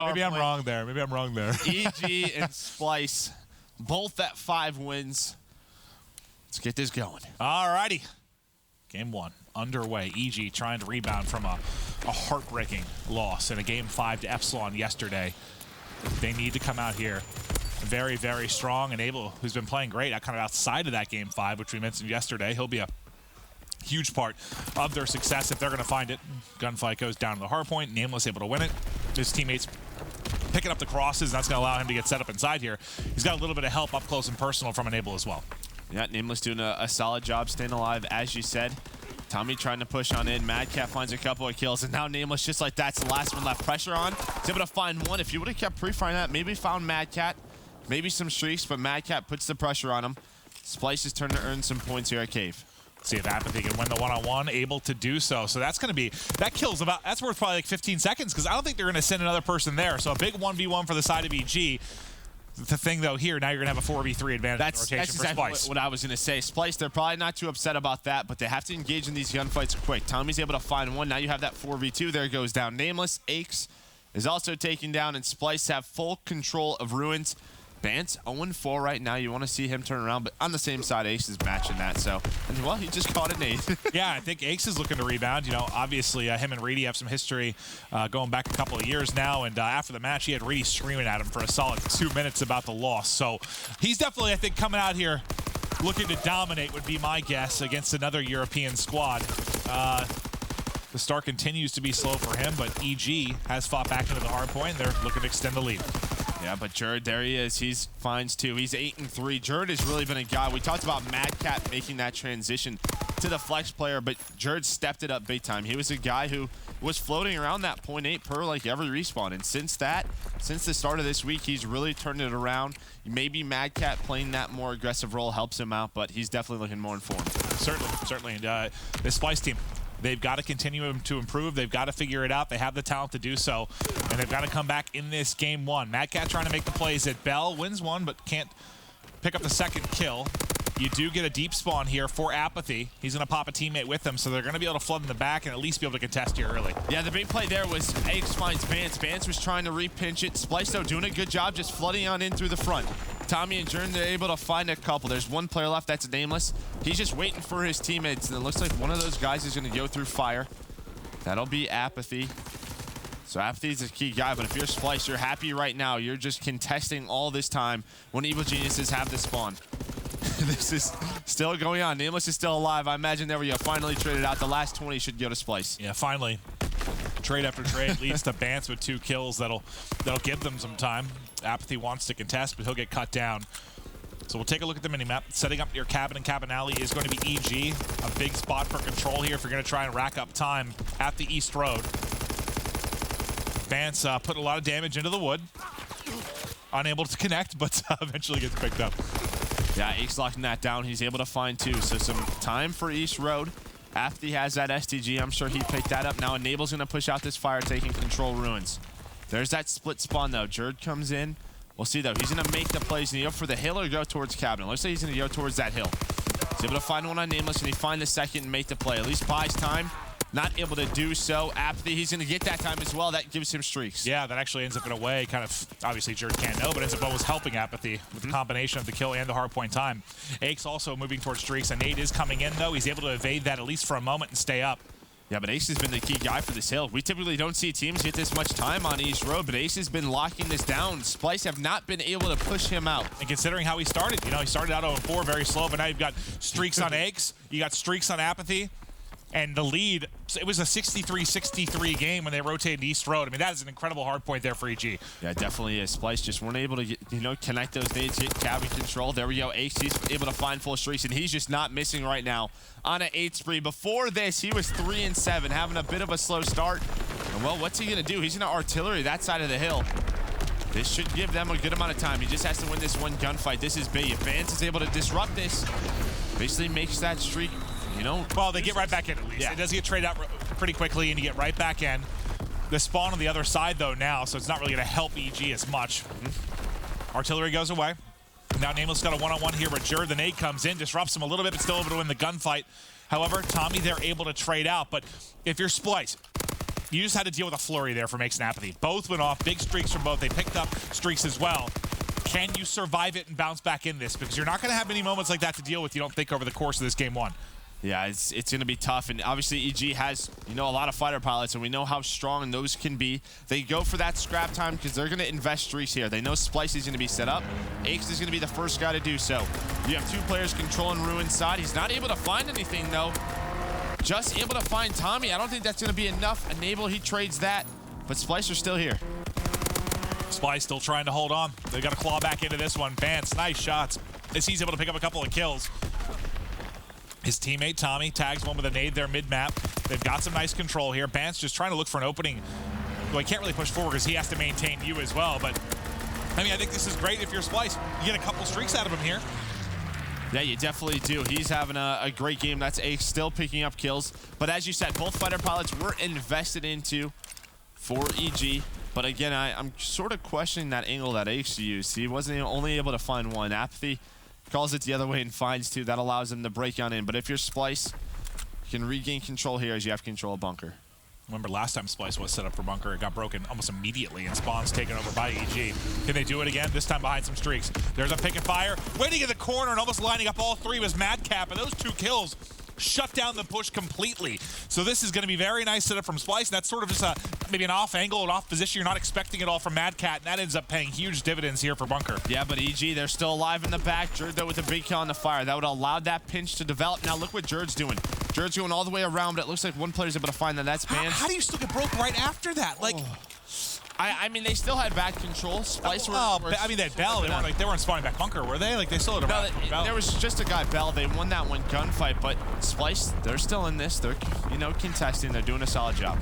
Maybe I'm wrong there. Maybe I'm wrong there. EG and Splyce, both at 5 wins. Let's get this going. All righty. Game 1 underway. EG trying to rebound from a heartbreaking loss in a Game 5 to Epsilon yesterday. They need to come out here very, very strong. And Abel, who's been playing great, kind of outside of that Game 5, which we mentioned yesterday, he'll be a huge part of their success if they're going to find it. Gunfight goes down to the hardpoint. Nameless able to win it. His teammates picking up the crosses, and that's going to allow him to get set up inside here. He's got a little bit of help up close and personal from Enable as well. Yeah, Nameless doing a solid job staying alive, as you said. Tommy trying to push on in. Madcat finds a couple of kills, and now Nameless, just like that's the last one left. Pressure on. He's able to find one. If you would have kept pre-firing that, maybe found Madcat, maybe some streaks, but Madcat puts the pressure on him. Splyce is turning to earn some points here at Cave. See if Apathy can win the one-on-one, able to do so. So that's going to be, that kills about, that's worth probably like 15 seconds because I don't think they're going to send another person there. So a big 1v1 for the side of EG. The thing, though, here, now you're going to have a 4v3 advantage That's rotation for exactly Splyce. what I was going to say. Splyce, they're probably not too upset about that, but they have to engage in these gunfights quick. Tommy's able to find one. Now you have that 4v2. There goes down Nameless. Aches is also taken down, and Splyce have full control of Ruins. Bance 0-4 right now. You want to see him turn around, but on the same side, Ace is matching that. So, and well, he just caught a nade. Yeah, I think Ace is looking to rebound. You know, obviously, him and Reedy have some history going back a couple of years now. And after the match, he had Reedy screaming at him for a solid 2 minutes about the loss. So he's definitely, I think, coming out here looking to dominate would be my guess against another European squad. The start continues to be slow for him, but EG has fought back into the hard point. They're looking to extend the lead. Yeah, but Jerd, there he is. He's finds 2. He's 8-3. Jerd has really been a guy. We talked about Madcat making that transition to the flex player, but Jerd stepped it up big time. He was a guy who was floating around that 0.8 per like every respawn, and since the start of this week, he's really turned it around. Maybe Madcat playing that more aggressive role helps him out, but he's definitely looking more informed. Certainly. And this Splyce team, they've got to continue to improve. They've got to figure it out. They have the talent to do so, and they've got to come back in this Game 1. Madcat trying to make the plays at Bell. Wins one, but can't pick up the second kill. You do get a deep spawn here for Apathy. He's going to pop a teammate with him, so they're going to be able to flood in the back and at least be able to contest here early. Yeah, the big play there was Ace finds Bance. Bance was trying to repinch it. Splyce, though, doing a good job just flooding on in through the front. Tommy and Jern, they're able to find a couple. There's one player left that's Nameless. He's just waiting for his teammates, and it looks like one of those guys is going to go through fire. That'll be Apathy. So Apathy's a key guy, but if you're Splyce, you're happy right now. You're just contesting all this time when Evil Geniuses have the spawn. This is still going on. Nameless is still alive. I imagine there we go. Finally traded out. The last 20 should go to Splyce. Yeah, finally. Trade after trade leads to Bance with 2 kills. That'll give them some time. Apathy wants to contest, but he'll get cut down. So we'll take a look at the minimap. Setting up your cabin and cabin alley is going to be EG. A big spot for control here if you're going to try and rack up time at the East Road. Bance put a lot of damage into the wood. Unable to connect, but eventually gets picked up. Yeah, Ace locking that down. He's able to find 2. So some time for East Road. After he has that STG, I'm sure he picked that up. Now Enable's going to push out this fire, taking control Ruins. There's that split spawn, though. Jerd comes in. We'll see, though. He's going to make the plays. Is he go for the hill or go towards Cabinet? Looks like he's going to go towards that hill. He's able to find one on Nameless, and he find the second and make the play. At least buys time. Not able to do so. Apathy, he's going to get that time as well. That gives him streaks. Yeah, that actually ends up in a way, kind of, obviously Jerd can't know, but ends up almost helping Apathy with the combination of the kill and the hardpoint time. Aches also moving towards streaks. A nade is coming in, though. He's able to evade that at least for a moment and stay up. Yeah, but Ace has been the key guy for this hill. We typically don't see teams get this much time on East Road, but Ace has been locking this down. Splyce have not been able to push him out. And considering how he started, you know, he started out 0-4, very slow, but now you've got streaks on Aches, you got streaks on Apathy, and the lead, it was a 63-63 game when they rotated East Road. I mean, that is an incredible hard point there for EG. Yeah, it definitely is. Splyce just weren't able to get, connect those nades, get cabin control. There we go. Ace, he's able to find full streaks, and he's just not missing right now on an 8 spree. Before this, he was 3-7, having a bit of a slow start. And well, what's he gonna do? He's gonna artillery that side of the hill. This should give them a good amount of time. He just has to win this one gunfight. This is big. If Vance is able to disrupt this, basically makes that streak, well, they get right back in at least. Yeah. It does get traded out pretty quickly, and you get right back in. The spawn on the other side, though, now, so it's not really going to help EG as much. Artillery goes away. Now Nameless got a one-on-one here, but Jerd, the nade comes in, disrupts him a little bit, but still able to win the gunfight. However, Tommy, they're able to trade out. But if you're Splyce, You just had to deal with a flurry there from Aches and Apathy. Both went off, big streaks from both. They picked up streaks as well. Can you survive it and bounce back in this? Because you're not going to have many moments like that to deal with, you don't think, over the course of this game one. Yeah, it's going to be tough, and obviously EG has, a lot of fighter pilots, and we know how strong those can be. They go for that scrap time because they're going to invest streaks here. They know Splyce is going to be set up. Aches is going to be the first guy to do so. You have 2 players controlling Ruin's side. He's not able to find anything, though. Just able to find Tommy. I don't think that's going to be enough. Enable, he trades that, but Splyce are still here. Splyce still trying to hold on. They got to claw back into this one. Bance, nice shots. As he's able to pick up a couple of kills. His teammate Tommy tags one with a nade there mid-map. They've got some nice control here. Bance just trying to look for an opening. Well, he can't really push forward because he has to maintain you as well. But, I mean, I think this is great if you're Splyce. You get a couple streaks out of him here. Yeah, you definitely do. He's having a great game. That's Aches still picking up kills. But as you said, both fighter pilots were invested into for EG. But again, I'm sort of questioning that angle that Aches used. He wasn't only able to find one. Apathy calls it the other way and finds 2. That allows him to break on in. But if you're Splyce, you can regain control here as you have control of bunker. Remember last time Splyce was set up for bunker, it got broken almost immediately, and Spawn's taken over by EG. Can they do it again? This time behind some streaks. There's a pick and fire. Waiting in the corner and almost lining up all 3 was Madcap, and those 2 kills shut down the push completely. So this is going to be very nice setup from Splyce, and that's sort of just maybe an off angle, an off position. You're not expecting it all from Madcat, and that ends up paying huge dividends here for bunker. Yeah, but EG, they're still alive in the back. Jerd, though, with a big kill on the fire. That would allow that pinch to develop. Now look what Jerd's doing. Jerd's going all the way around, but it looks like one player's able to find that. That's Bance. How do you still get broke right after that? Like, I mean, they still had back control. Splyce I mean, they had Bell. They weren't spawning back bunker, were they? Like, they still had a No, there was just a guy, Bell. They won that one gunfight, but Splyce, they're still in this. They're, contesting. They're doing a solid job.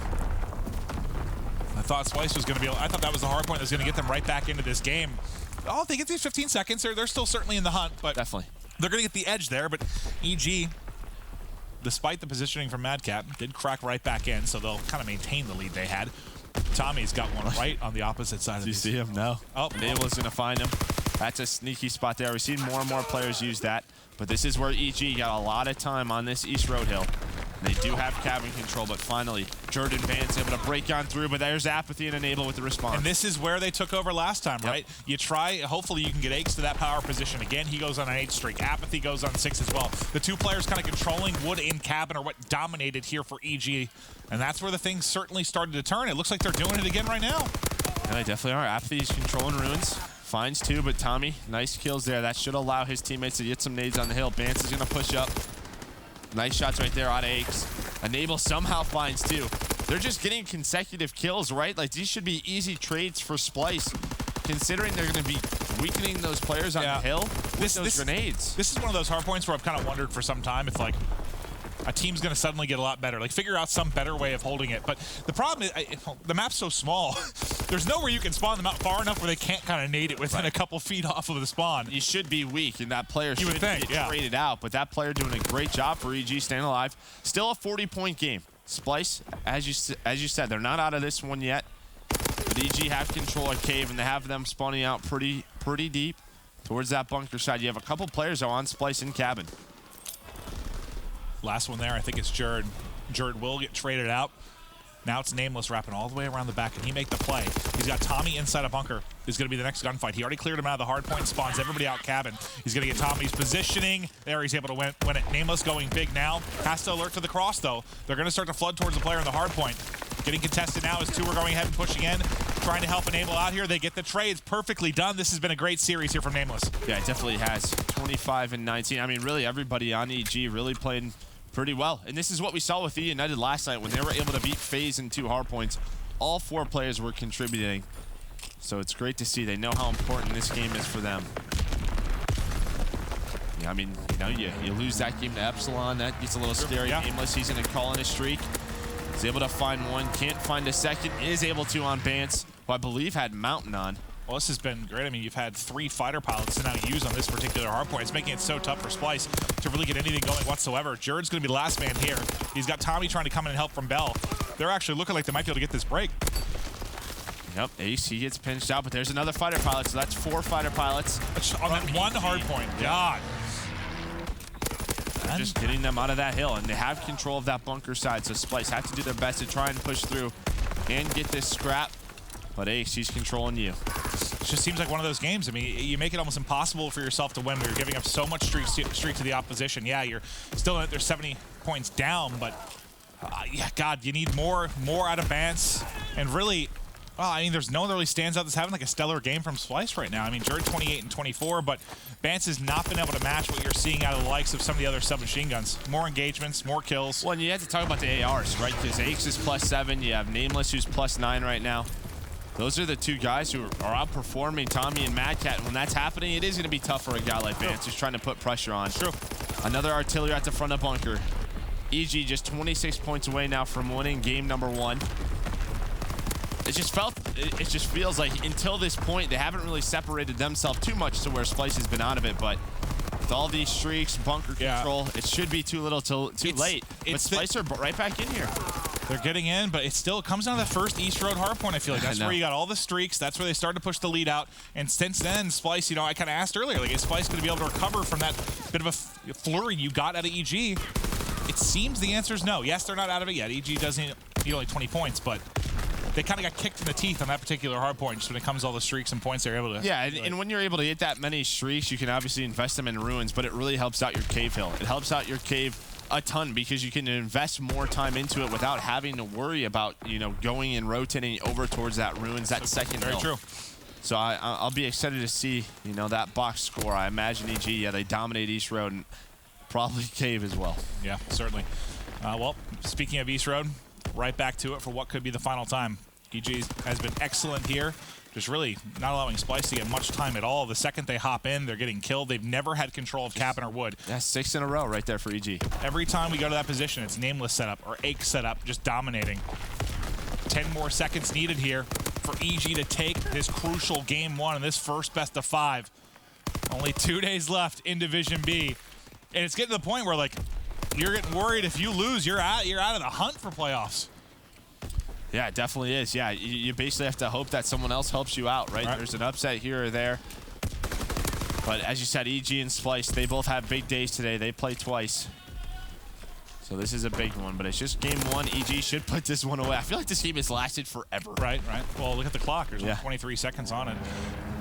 I thought Splyce was going to be. I thought that was the hard point that was going to get them right back into this game. Oh, they get these 15 seconds. They're still certainly in the hunt, but definitely they're going to get the edge there. But EG, despite the positioning from Madcap, did crack right back in, so they'll kind of maintain the lead they had. Tommy's got one right on the opposite side of Do you see him? No. Oh, Enable is going to find him. That's a sneaky spot there. We've seen more and more players use that, but this is where EG got a lot of time on this East Road Hill. They do have cabin control, but finally, Jordan Vance able to break on through, but there's Apathy and Enable with the response. And this is where they took over last time, right? You try, hopefully you can get Aches to that power position. Again, he goes on an 8 streak. Apathy goes on 6 as well. The 2 players kind of controlling Wood in cabin are what dominated here for EG, and that's where the things certainly started to turn. It looks like they're doing it again right now. Yeah, they definitely are. Apathy's controlling Ruins. Finds 2, but Tommy, nice kills there. That should allow his teammates to get some nades on the hill. Vance is going to push up. Nice shots right there on Aches. Enable somehow finds 2. They're just getting consecutive kills, right? Like, these should be easy trades for Splyce, considering they're going to be weakening those players on the hill with those grenades. This is one of those hard points where I've kind of wondered for some time if, like, a team's going to suddenly get a lot better. Like, figure out some better way of holding it. But the problem is, the map's so small. There's nowhere you can spawn them out far enough where they can't kind of nade it within a couple feet off of the spawn. You should be weak, and that player should get traded out. But that player doing a great job for EG, staying alive. Still a 40-point game. Splyce, as you said, they're not out of this one yet. But EG have control of Cave, and they have them spawning out pretty deep towards that bunker side. You have a couple players on Splyce in cabin. Last one there, I think it's Jerd. Jerd will get traded out. Now it's Nameless wrapping all the way around the back. Can he make the play? He's got Tommy inside a bunker. Is going to be the next gunfight. He already cleared him out of the hard point, spawns everybody out cabin. He's going to get Tommy's positioning. There, he's able to win it. Nameless going big now. Has to alert to the cross, though. They're going to start to flood towards the player in the hard point. Getting contested now as 2 are going ahead and pushing in. Trying to help Enable out here. They get the trades perfectly done. This has been a great series here from Nameless. Yeah, it definitely has. 25 and 19. I mean, really, everybody on EG really playing pretty well. And this is what we saw with E United last night when they were able to beat FaZe in 2 hardpoints. All 4 players were contributing. So it's great to see. They know how important this game is for them. Yeah, I mean, you lose that game to Epsilon. That gets a little scary. Nameless, he's going to call in a streak. He's able to find 1. Can't find a second. Is able to on Vance, who I believe had Mountain on. Well, this has been great. I mean, you've had 3 fighter pilots to now use on this particular hardpoint. It's making it so tough for Splyce to really get anything going whatsoever. Jerd's going to be the last man here. He's got Tommy trying to come in and help from Bell. They're actually looking like they might be able to get this break. Yep, Ace, he gets pinched out, but there's another fighter pilot, so that's 4 fighter pilots. On that one hardpoint. God. They're just getting them out of that hill, and they have control of that bunker side, so Splyce have to do their best to try and push through. and get this scrap. But Ace, he's controlling you. It just seems like one of those games. I mean, you make it almost impossible for yourself to win when you're giving up so much streak to the opposition. Yeah, you're still they're 70 points down, but yeah, God, you need more out of Vance. And really, well, I mean, there's no one that really stands out that's having like a stellar game from Splyce right now. I mean, Jared 28 and 24, but Vance has not been able to match what you're seeing out of the likes of some of the other submachine guns. More engagements, more kills. Well, and you have to talk about the ARs, right? Because Ace is +7. You have Nameless, who's +9 right now. Those are the two guys who are outperforming Tommy and Mad Cat. When that's happening, it is going to be tough for a guy like Vance who's trying to put pressure on. True. Another artillery at the front of bunker. EG just 26 points away now from winning game number 1. It just feels like until this point, they haven't really separated themselves too much to where Splyce has been out of it. But with all these streaks, bunker control, it should be too little too late. But Splyce are right back in here. They're getting in, but it still comes down to that first East Road hardpoint. I feel like that's where you got all the streaks. That's where they started to push the lead out. And since then, Splyce, you know, I kind of asked earlier, like, is Splyce going to be able to recover from that bit of a flurry you got out of EG? It seems the answer is no. Yes, they're not out of it yet. EG doesn't need only 20 points, but they kind of got kicked in the teeth on that particular hardpoint just when it comes to all the streaks and points they're able to. Yeah, and when you're able to get that many streaks, you can obviously invest them in ruins, but it really helps out your cave hill. It helps out your cave a ton because you can invest more time into it without having to worry about, you know, going and rotating over towards that ruins, that second hill. Very true. So I'll be excited to see, you know, that box score. I imagine EG, yeah, they dominate East Road and probably cave as well. Yeah, certainly. Well, speaking of East Road, right back to it for what could be the final time. EG has been excellent here. Just really not allowing Splyce to get much time at all. The second they hop in, they're getting killed. They've never had control of Cabin or Wood. Yeah, 6 in a row right there for EG. Every time we go to that position, it's Nameless setup or Ache setup, just dominating. 10 more seconds needed here for EG to take this crucial game 1 in this first best of 5. Only 2 days left in Division B. And it's getting to the point where, like, you're getting worried if you lose, you're out of the hunt for playoffs. Yeah, it definitely is. Yeah, you basically have to hope that someone else helps you out, right? There's an upset here or there. But as you said, EG and Splyce, they both have big days today. They play twice. So this is a big one, but it's just game 1. EG should put this one away. I feel like this game has lasted forever. Right. Well, look at the clock. There's 23 seconds on it.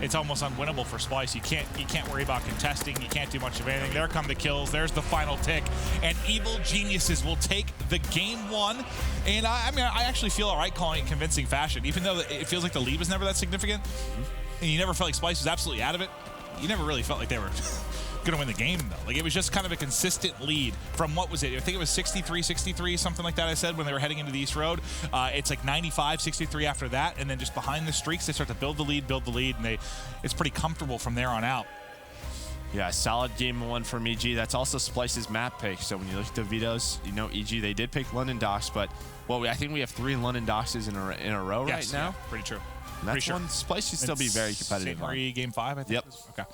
It's almost unwinnable for Splyce. You can't worry about contesting. You can't do much of anything. There come the kills. There's the final tick. And Evil Geniuses will take the game 1. And I mean, I actually feel all right calling it in convincing fashion, even though it feels like the lead was never that significant. And you never felt like Splyce was absolutely out of it. You never really felt like they were going to win the game, though. Like, it was just kind of a consistent lead from, what was it? I think it was 63-63, something like that I said when they were heading into the East Road. It's like 95-63 after that, and then just behind the streaks, they start to build the lead, and it's pretty comfortable from there on out. Yeah, solid game 1 from EG. That's also Splyce's map pick. So when you look at the vetoes, you know, EG, they did pick London Docks, but, well, I think we have 3 London Docks in a row right now. Yeah, pretty true. And that's one Splyce should still be very competitive. St. Marie game 5, I think. Yep. Okay.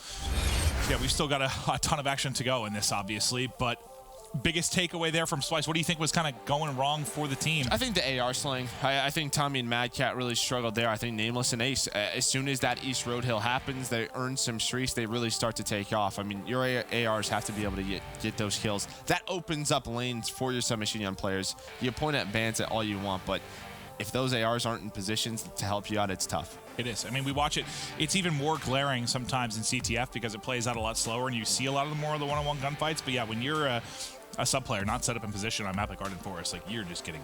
Yeah, we've still got a ton of action to go in this, obviously, but biggest takeaway there from Splyce, what do you think was kind of going wrong for the team? I think the AR sling. I think Tommy and Mad Cat really struggled there. I think Nameless and Ace, as soon as that East Road hill happens, they earn some streaks, they really start to take off. I mean, your ARs have to be able to get those kills. That opens up lanes for your submachine gun players. You point at bands at all you want, but if those ARs aren't in positions to help you out, it's tough. It is. I mean, we watch it. It's even more glaring sometimes in CTF because it plays out a lot slower and you see a lot of the more of the one-on-one gunfights. But yeah, when you're a sub player not set up in position on a map like Arden Forest, like, you're just getting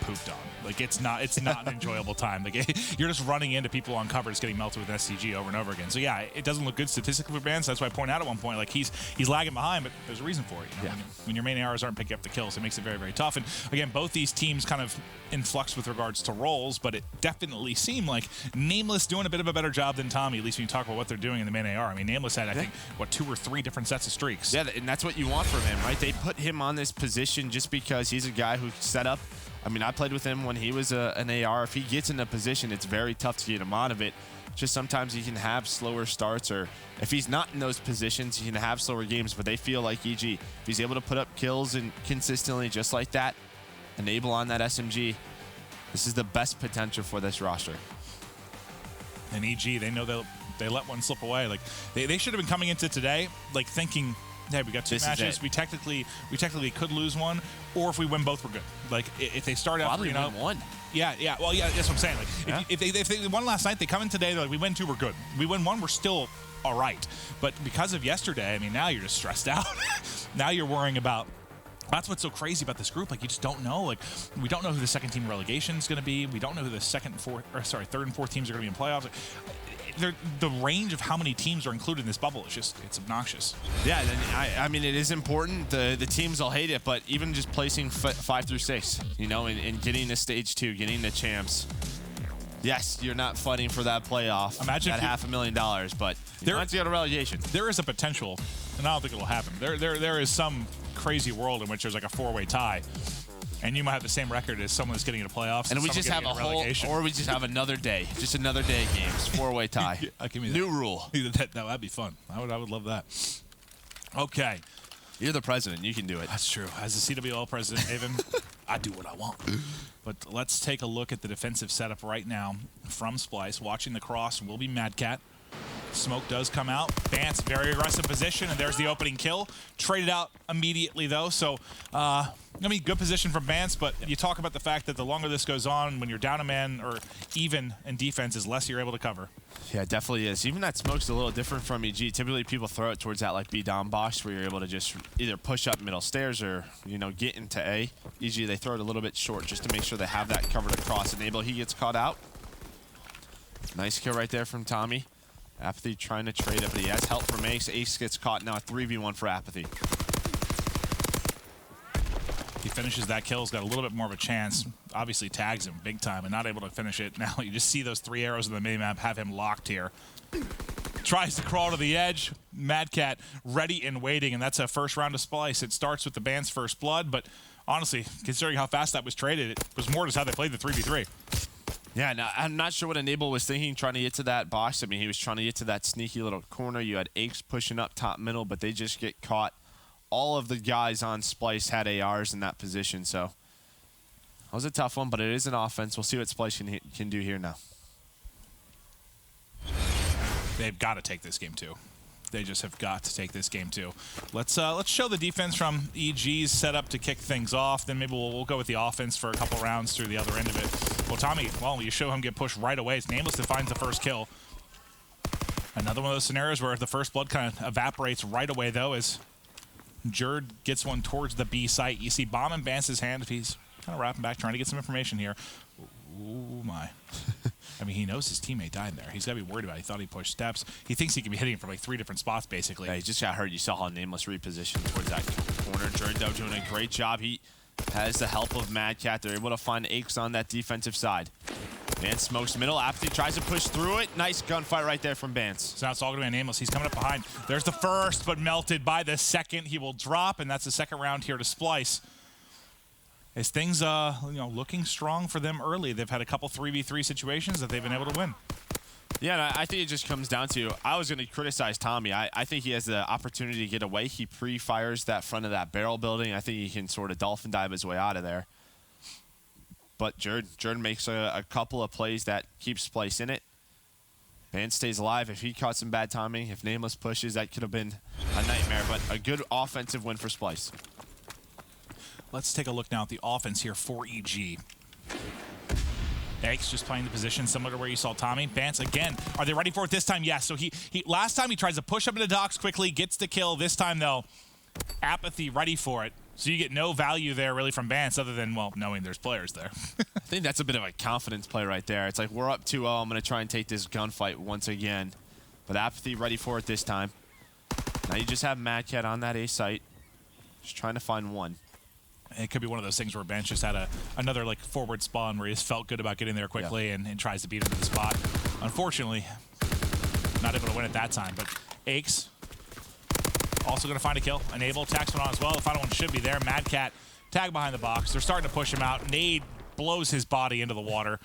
pooped on. Like, it's not an enjoyable time. Like, you're just running into people on cover, just getting melted with SCG over and over again. So yeah, it doesn't look good statistically for Bands. That's why I point out at one point, like, he's lagging behind, but there's a reason for it. You know? When your main ARs aren't picking up the kills, it makes it very, very tough. And again, both these teams kind of in flux with regards to roles, but it definitely seemed like Nameless doing a bit of a better job than Tommy, at least when you talk about what they're doing in the main AR. I mean, Nameless had, I think, 2 or 3 different sets of streaks. Yeah, and that's what you want from him, right? They put him on this position just because he's a guy who set up. I mean, I played with him when he was an AR. If he gets in a position, it's very tough to get him out of it. Just sometimes he can have slower starts, or if he's not in those positions, he can have slower games, but they feel like EG. If he's able to put up kills and consistently just like that, enable on that SMG, this is the best potential for this roster. And EG, they know they let one slip away. Like, they should have been coming into today, like, thinking, hey, we got 2 matches. We technically could lose one, or if we win both, we're good. Like, if they start out, win one. Yeah. Well, yeah, that's what I'm saying. Like, if they won last night, they come in today, they're like, we win 2, we're good. We win 1, we're still all right. But because of yesterday, I mean, now you're just stressed out. Now you're worrying about. That's what's so crazy about this group. Like, you just don't know. Like, we don't know who the second team relegation is going to be. We don't know who the third and fourth teams are going to be in playoffs. The range of how many teams are included in this bubble is it's obnoxious. Yeah, I mean, it is important. The teams will hate it, but even just placing 5 through 6, you know, and getting to stage 2, getting the champs. Yes, you're not fighting for that playoff. Imagine that $500,000, but once you go to relegation, there is a potential, and I don't think it will happen. There is some crazy world in which there's like a 4-way tie, and you might have the same record as someone that's getting into playoffs, and we just have or we just have another day, just another day of games, 4-way tie. Yeah, give me that. New rule. That'd be fun. I would love that. Okay. You're the president. You can do it. That's true. As the CWL president, Haven, I do what I want. But let's take a look at the defensive setup right now from Splyce. Watching the cross will be Madcat. Smoke does come out. Bance, very aggressive position, and there's the opening kill. Traded out immediately, though, so good position from Bance, but you talk about the fact that the longer this goes on, when you're down a man or even in defense, is less you're able to cover. Yeah, it definitely is. Even that smoke's a little different from EG. Typically, people throw it towards that like B-down box where you're able to just either push up middle stairs or, you know, get into A. EG, they throw it a little bit short just to make sure they have that covered across. Enable, he gets caught out. Nice kill right there from Tommy. Apathy trying to trade it, but he has help from Ace. Ace gets caught now, a 3v1 for Apathy. He finishes that kill, he's got a little bit more of a chance. Obviously tags him big time and not able to finish it. Now you just see those 3 arrows in the minimap have him locked here. Tries to crawl to the edge. Madcat ready and waiting, and that's a first round of Splyce. It starts with the band's first blood, but honestly, considering how fast that was traded, it was more just how they played the 3v3. Yeah, no, I'm not sure what Enable was thinking trying to get to that box. I mean, he was trying to get to that sneaky little corner. You had Aches pushing up top middle, but they just get caught. All of the guys on Splyce had ARs in that position, so that was a tough one, but it is an offense. We'll see what Splyce can do here now. They've got to take this game too. They just have got to take this game too. Let's show the defense from EG's setup to kick things off. Then maybe we'll go with the offense for a couple rounds through the other end of it. Well, Tommy, you show him get pushed right away. It's Nameless that finds the first kill. Another one of those scenarios where the first blood kind of evaporates right away, though, as Jerd gets one towards the B site. You see Bomb and Bance's hand if he's kind of wrapping back, trying to get some information here. Ooh, my. I mean, he knows his teammate died there. He's got to be worried about it. He thought he pushed steps. He thinks he can be hitting him from like 3 different spots, basically. Yeah, he just got hurt. You saw how Nameless repositioned towards that corner. Jerd, though, doing a great job. He has the help of Madcat. They're able to find Aches on that defensive side. Bance smokes middle. Apathy tries to push through it. Nice gunfight right there from Bance. So now it's all going to be Nameless. He's coming up behind. There's the first, but melted by the second. He will drop, and that's the second round here to Splyce. As things, looking strong for them early. They've had a couple 3v3 situations that they've been able to win. Yeah, and I think it just comes down to, I was going to criticize Tommy. I think he has the opportunity to get away. He pre-fires that front of that barrel building. I think he can sort of dolphin dive his way out of there. But Jerd makes a couple of plays that keeps Splyce in it. Bance stays alive. If he caught some bad timing, if Nameless pushes, that could have been a nightmare. But a good offensive win for Splyce. Let's take a look now at the offense here for EG. Eggs just playing the position similar to where you saw Tommy. Bance again. Are they ready for it this time? Yes. So he last time he tries to push up into docks quickly, gets the kill. This time though, Apathy ready for it. So you get no value there really from Bance other than, well, knowing there's players there. I think that's a bit of a confidence play right there. It's like, we're up 2-0. I'm going to try and take this gunfight once again. But Apathy ready for it this time. Now you just have Madcat on that A site. Just trying to find one. It could be one of those things where Bance just had another like forward spawn where he just felt good about getting there quickly and tries to beat him to the spot. Unfortunately, not able to win at that time. But Aches also going to find a kill. Enable tags one on as well. The final one should be there. Madcat tag behind the box. They're starting to push him out. Nade blows his body into the water,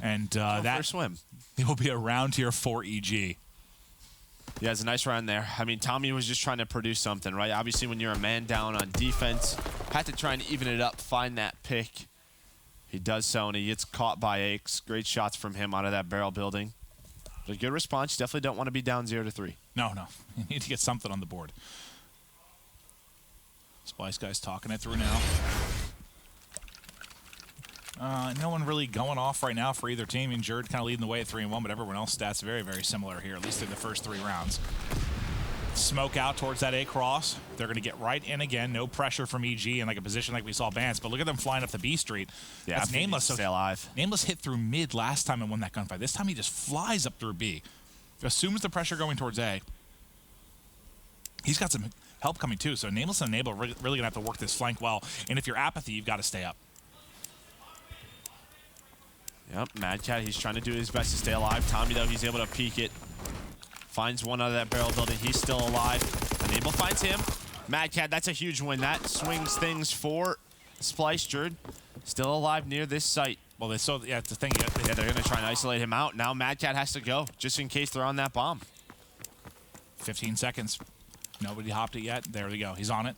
and that swim. It will be a round here for EG. Yeah, it's a nice round there. I mean, Tommy was just trying to produce something, right? Obviously, when you're a man down on defense, had to try and even it up, find that pick. He does so, and he gets caught by Aches. Great shots from him out of that barrel building. But a good response. You definitely don't want to be down 0-3. No. You need to get something on the board. Splyce guy's talking it through now. No one really going off right now for either team. And Jerd kind of leading the way at 3-1, but everyone else stats very, very similar here, at least in the first 3 rounds. Smoke out towards that A cross. They're going to get right in again. No pressure from EG in like a position like we saw Vance. But look at them flying up the B street. Yeah, that's Nameless. So stay alive. Nameless hit through mid last time and won that gunfight. This time he just flies up through B. Assumes the pressure going towards A. He's got some help coming too. So Nameless and Enable are really going to have to work this flank well. And if you're Apathy, you've got to stay up. Yep, Mad Cat, he's trying to do his best to stay alive. Tommy, though, he's able to peek it. Finds one out of that barrel building. He's still alive. Enable finds him. Mad Cat, that's a huge win. That swings things for Splyce. Jerd still alive near this site. Well, it's the thing. Yeah, they're going to try and isolate him out. Now Mad Cat has to go, just in case they're on that bomb. 15 seconds. Nobody hopped it yet. There we go. He's on it.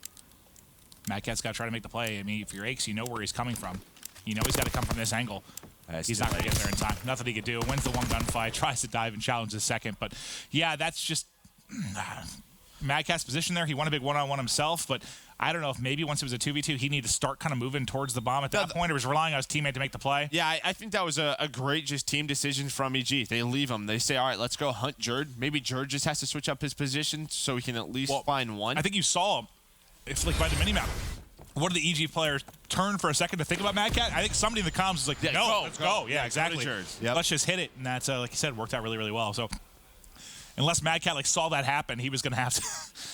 Mad Cat's got to try to make the play. I mean, if you're Aches, you know where he's coming from. You know he's got to come from this angle. He's not going to get there in time. Nothing he could do. Wins the one gunfight. Tries to dive and challenge the second. But, yeah, that's just Mad Cat's position there. He won a big one-on-one himself. But I don't know if maybe once it was a 2v2, he needed to start kind of moving towards the bomb at that point. Or was relying on his teammate to make the play. Yeah, I think that was a great just team decision from EG. They leave him. They say, all right, let's go hunt Jerd. Maybe Jerd just has to switch up his position so he can at least find one. I think you saw him. It's like by the minimap. One of the EG players turned for a second to think about Mad Cat. I think somebody in the comms was like, no, let's go. Yeah, exactly. Yep. Let's just hit it. And that's, like you said, worked out really, really well. So unless Mad Cat saw that happen, he was going to have to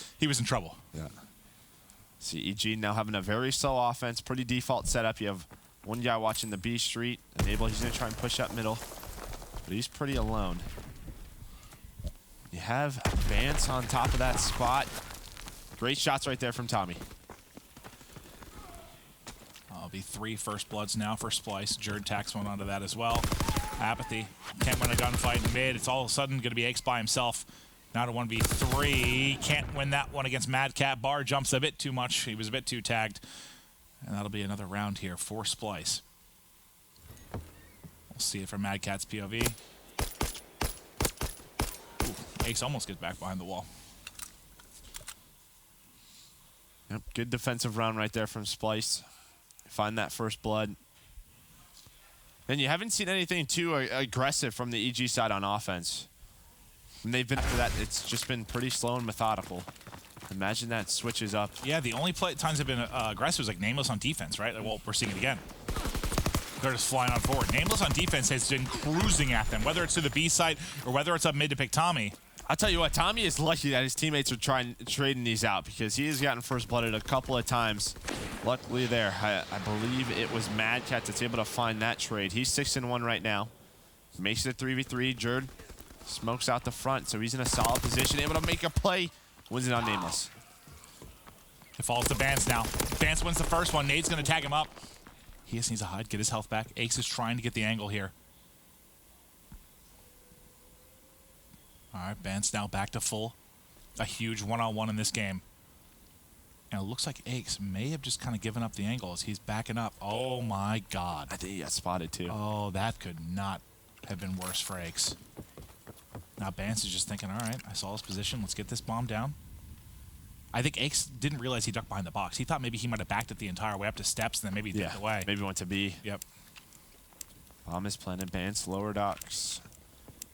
– he was in trouble. Yeah. See, EG now having a very slow offense, pretty default setup. You have one guy watching the B street. Enable, he's going to try and push up middle. But he's pretty alone. You have Vance on top of that spot. Great shots right there from Tommy. It'll be 3 first bloods now for Splyce. Jerd tacks one onto that as well. Apathy. Can't win a gunfight in mid. It's all of a sudden going to be Aches by himself. Now to 1v3. Can't win that one against Mad Cat. Bar jumps a bit too much. He was a bit too tagged. And that'll be another round here for Splyce. We'll see it from Mad Cat's POV. Ooh, Aches almost gets back behind the wall. Yep, good defensive round right there from Splyce. Find that first blood. And you haven't seen anything too aggressive from the EG side on offense. And they've been after that, it's just been pretty slow and methodical. Imagine that switches up. Yeah, the only times they've been aggressive is like Nameless on defense, right? Well, we're seeing it again. They're just flying on forward. Nameless on defense has been cruising at them, whether it's to the B side or whether it's up mid to pick Tommy. I'll tell you what, Tommy is lucky that his teammates are trading these out because he has gotten first blooded a couple of times. Luckily there, I believe it was Mad Cat that's able to find that trade. He's 6-1 right now. Makes it 3v3. Jerd smokes out the front, so he's in a solid position, able to make a play. Wins it on Nameless. It falls to Vance now. Vance wins the first one. Nade's going to tag him up. He just needs to hide, get his health back. Aches is trying to get the angle here. All right, Vance now back to full. A huge one-on-one in this game. And it looks like Aches may have just kind of given up the angle as he's backing up. Oh, my God. I think he got spotted, too. Oh, that could not have been worse for Aches. Now Vance is just thinking, all right, I saw his position. Let's get this bomb down. I think Aches didn't realize he ducked behind the box. He thought maybe he might have backed it the entire way up to steps and then maybe ducked away. Maybe went to B. Yep. Bomb is planted. Vance, lower docks.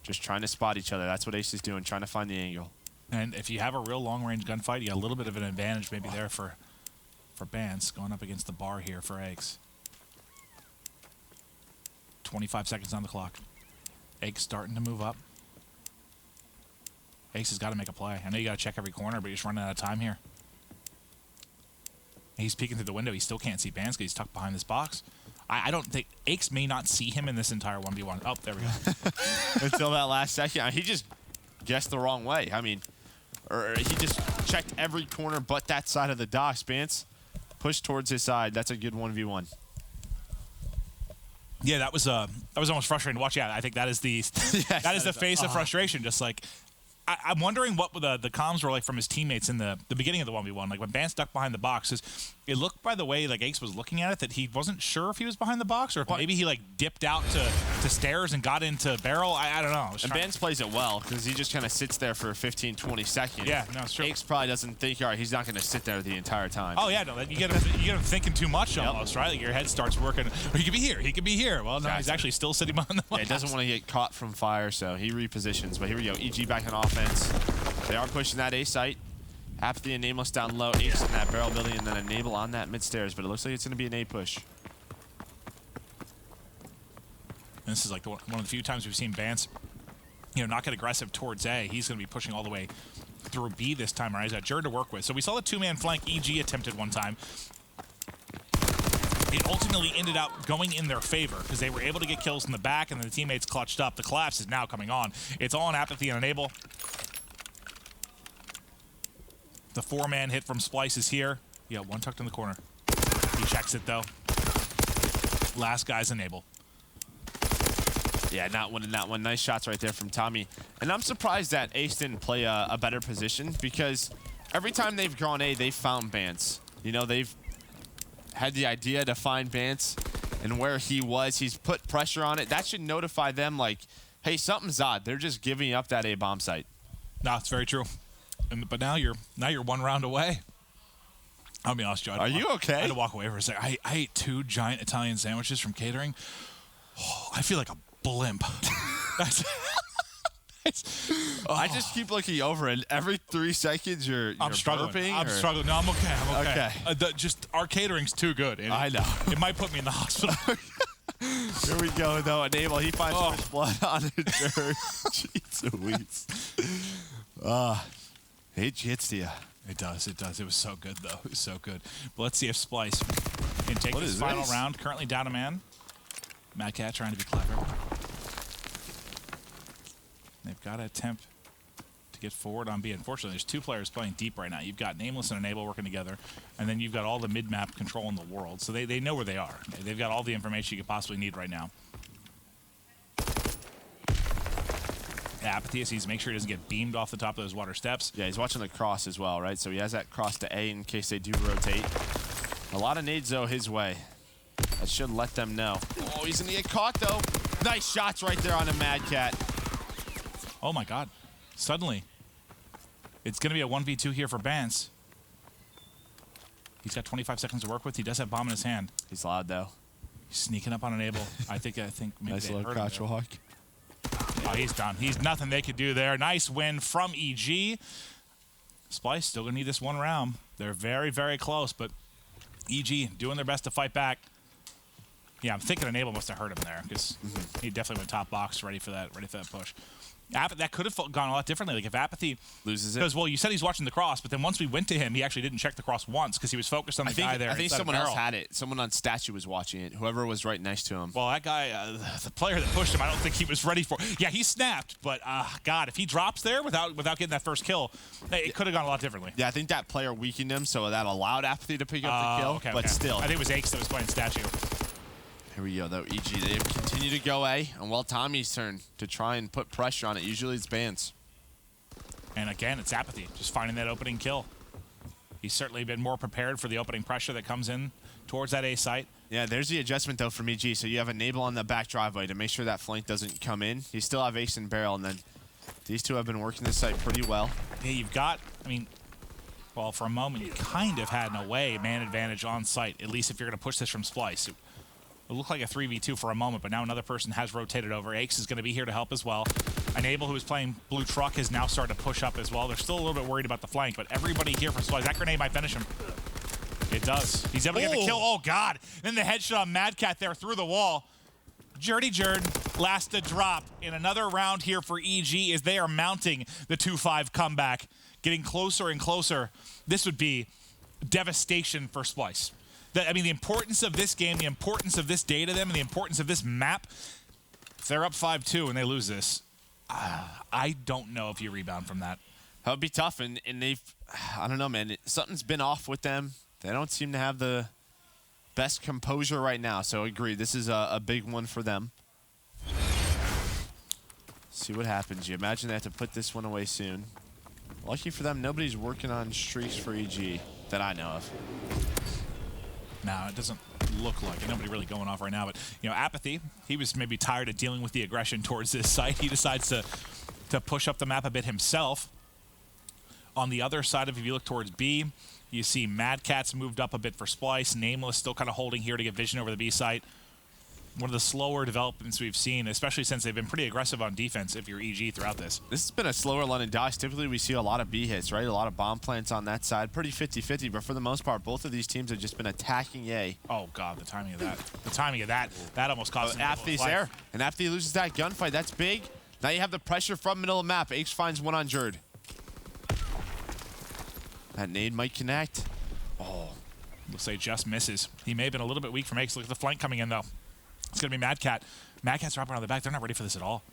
Just trying to spot each other. That's what Ace is doing, trying to find the angle. And if you have a real long-range gunfight, you got a little bit of an advantage maybe there for Vance going up against the bar here for Aches. 25 seconds on the clock. Aches starting to move up. Ace has got to make a play. I know you got to check every corner, but you're just running out of time here. He's peeking through the window. He still can't see Vance because he's tucked behind this box. I don't think Aches may not see him in this entire 1v1. Oh, there we go. Until that last second. He just guessed the wrong way. I mean, or he just checked every corner but that side of the docks. Vance pushed towards his side. That's a good 1v1. Yeah, that was almost frustrating to watch. Yeah, I think that is the that is the face of frustration. Just like I'm wondering what the comms were like from his teammates in the beginning of the 1v1. Like when Bance ducked behind the box, it looked by the way like Ace was looking at it that he wasn't sure if he was behind the box or if maybe he like dipped out to stairs and got into barrel. I don't know. And Bance plays it well because he just kind of sits there for 15, 20 seconds. Yeah, no, it's true. Ace probably doesn't think, all right, he's not going to sit there the entire time. Oh, yeah, no, you get him thinking too much almost, right? Like your head starts working. Or he could be here. He could be here. Well, no, he's actually still sitting behind the box. Yeah, he doesn't want to get caught from fire, so he repositions. But here we go. EG back on offense. They are pushing that A site. Apathy and Nameless down low. Ace in that barrel building, and then Enable on that mid stairs. But it looks like it's going to be an A push. And this is like one of the few times we've seen Bance, not get aggressive towards A. He's going to be pushing all the way through B this time around. He's got Jerd to work with. So we saw the two-man flank EG attempted one time. It ultimately ended up going in their favor because they were able to get kills in the back and then the teammates clutched up. The collapse is now coming on. It's all on Apathy and Enable. The four-man hit from Splyce is here. Yeah, one tucked in the corner. He checks it, though. Last guy's Enable. Yeah, not winning that one. Nice shots right there from Tommy. And I'm surprised that Ace didn't play a better position because every time they've gone A, they've found Bance. They've had the idea to find Bance and where he was. He's put pressure on it. That should notify them like, hey, something's odd. They're just giving up that A bomb site. No, it's very true. But now you're one round away. I'll be honest, Joe. Are you okay? I had to walk away for a second. I ate 2 giant Italian sandwiches from catering. Oh, I feel like a blimp. I just keep looking over, and every 3 seconds you're struggling. Burping, I'm struggling. No, I'm okay. I'm okay. Okay. Our catering's too good. I know. It might put me in the hospital. Here we go, though. Enable. He finds fresh blood on it. Jeez Louise. It gets to you. It does. It does. It was so good, though. It was so good. But let's see if Splyce can take this final round. Currently down a man. Mad Cat trying to be clever. They've got to attempt to get forward on B. Unfortunately, there's 2 players playing deep right now. You've got Nameless and Enable working together, and then you've got all the mid-map control in the world. So they know where they are. They've got all the information you could possibly need right now. Apathy is he's make sure he doesn't get beamed off the top of those water steps. Yeah, he's watching the cross as well, right? So he has that cross to A in case they do rotate. A lot of nades, though, his way. That should let them know. Oh, he's going to get caught, though. Nice shots right there on a Mad Cat. Oh, my God. Suddenly, it's going to be a 1v2 here for Bance. He's got 25 seconds to work with. He does have bomb in his hand. He's loud, though. He's sneaking up on Enable. I think maybe nice little crouch walk. Oh, he's done. He's nothing they could do there. Nice win from EG. Splyce still going to need this one round. They're very, very close, but EG doing their best to fight back. Yeah, I'm thinking Enable must have hurt him there because he definitely went top box ready for that push. That could have gone a lot differently. Like if Apathy loses it. Because, well, you said he's watching the cross, but then once we went to him, he actually didn't check the cross once because he was focused on the guy there. I think someone else had it. Someone on Statue was watching it. Whoever was right next to him. Well, that guy, the player that pushed him, I don't think he was ready for it. Yeah, he snapped, but God, if he drops there without getting that first kill, it could have gone a lot differently. Yeah, I think that player weakened him, so that allowed Apathy to pick up the kill. Okay, but still. I think it was Ace that was playing Statue. Here we go, though. EG, they continue to go A, and well, Tommy's turn to try and put pressure on it. Usually it's Bance. And again, it's Apathy, just finding that opening kill. He's certainly been more prepared for the opening pressure that comes in towards that A site. Yeah, there's the adjustment, though, from EG. So you have Enable on the back driveway to make sure that flank doesn't come in. You still have Ace and Barrel, and then these two have been working this site pretty well. Yeah, you've got, well, for a moment, you kind of had, in a way, man advantage on site, at least if you're going to push this from Splyce. It looked like a 3v2 for a moment, but now another person has rotated over. Ace is going to be here to help as well. Enable, who is playing Blue Truck, has now started to push up as well. They're still a little bit worried about the flank, but everybody here from Splyce, that grenade might finish him. It does. He's able to get the kill. Oh, God. Then the headshot on Mad Cat there through the wall. Jerd, last to drop in another round here for EG as they are mounting the 2-5 comeback, getting closer and closer. This would be devastation for Splyce. The importance of this game, the importance of this day to them, and the importance of this map, if they're up 5-2 and they lose this, I don't know if you rebound from that. That would be tough, and they've, I don't know, man. Something's been off with them. They don't seem to have the best composure right now, so I agree. This is a big one for them. See what happens. You imagine they have to put this one away soon. Lucky for them, nobody's working on streaks for EG that I know of. No, it doesn't look like it. Nobody really going off right now. But, you know, Apathy, he was maybe tired of dealing with the aggression towards this site. He decides to push up the map a bit himself. On the other side, if you look towards B, you see Mad Cat's moved up a bit for Splyce. Nameless still kind of holding here to get vision over the B site. One of the slower developments we've seen, especially since they've been pretty aggressive on defense if you're EG throughout this. This has been a slower London Dodge. Typically, we see a lot of B hits, right? A lot of bomb plants on that side. Pretty 50-50, but for the most part, both of these teams have just been attacking A. Oh, God, the timing of that. The timing of that almost cost him. Apathy's there, and Apathy loses that gunfight. That's big. Now you have the pressure from middle of map. H finds one on Jerd. That nade might connect. Oh. We'll say just misses. He may have been a little bit weak from Ace. Look at the flank coming in, though. It's going to be Mad Cat. Mad Cat's wrapping around the back. They're not ready for this at all.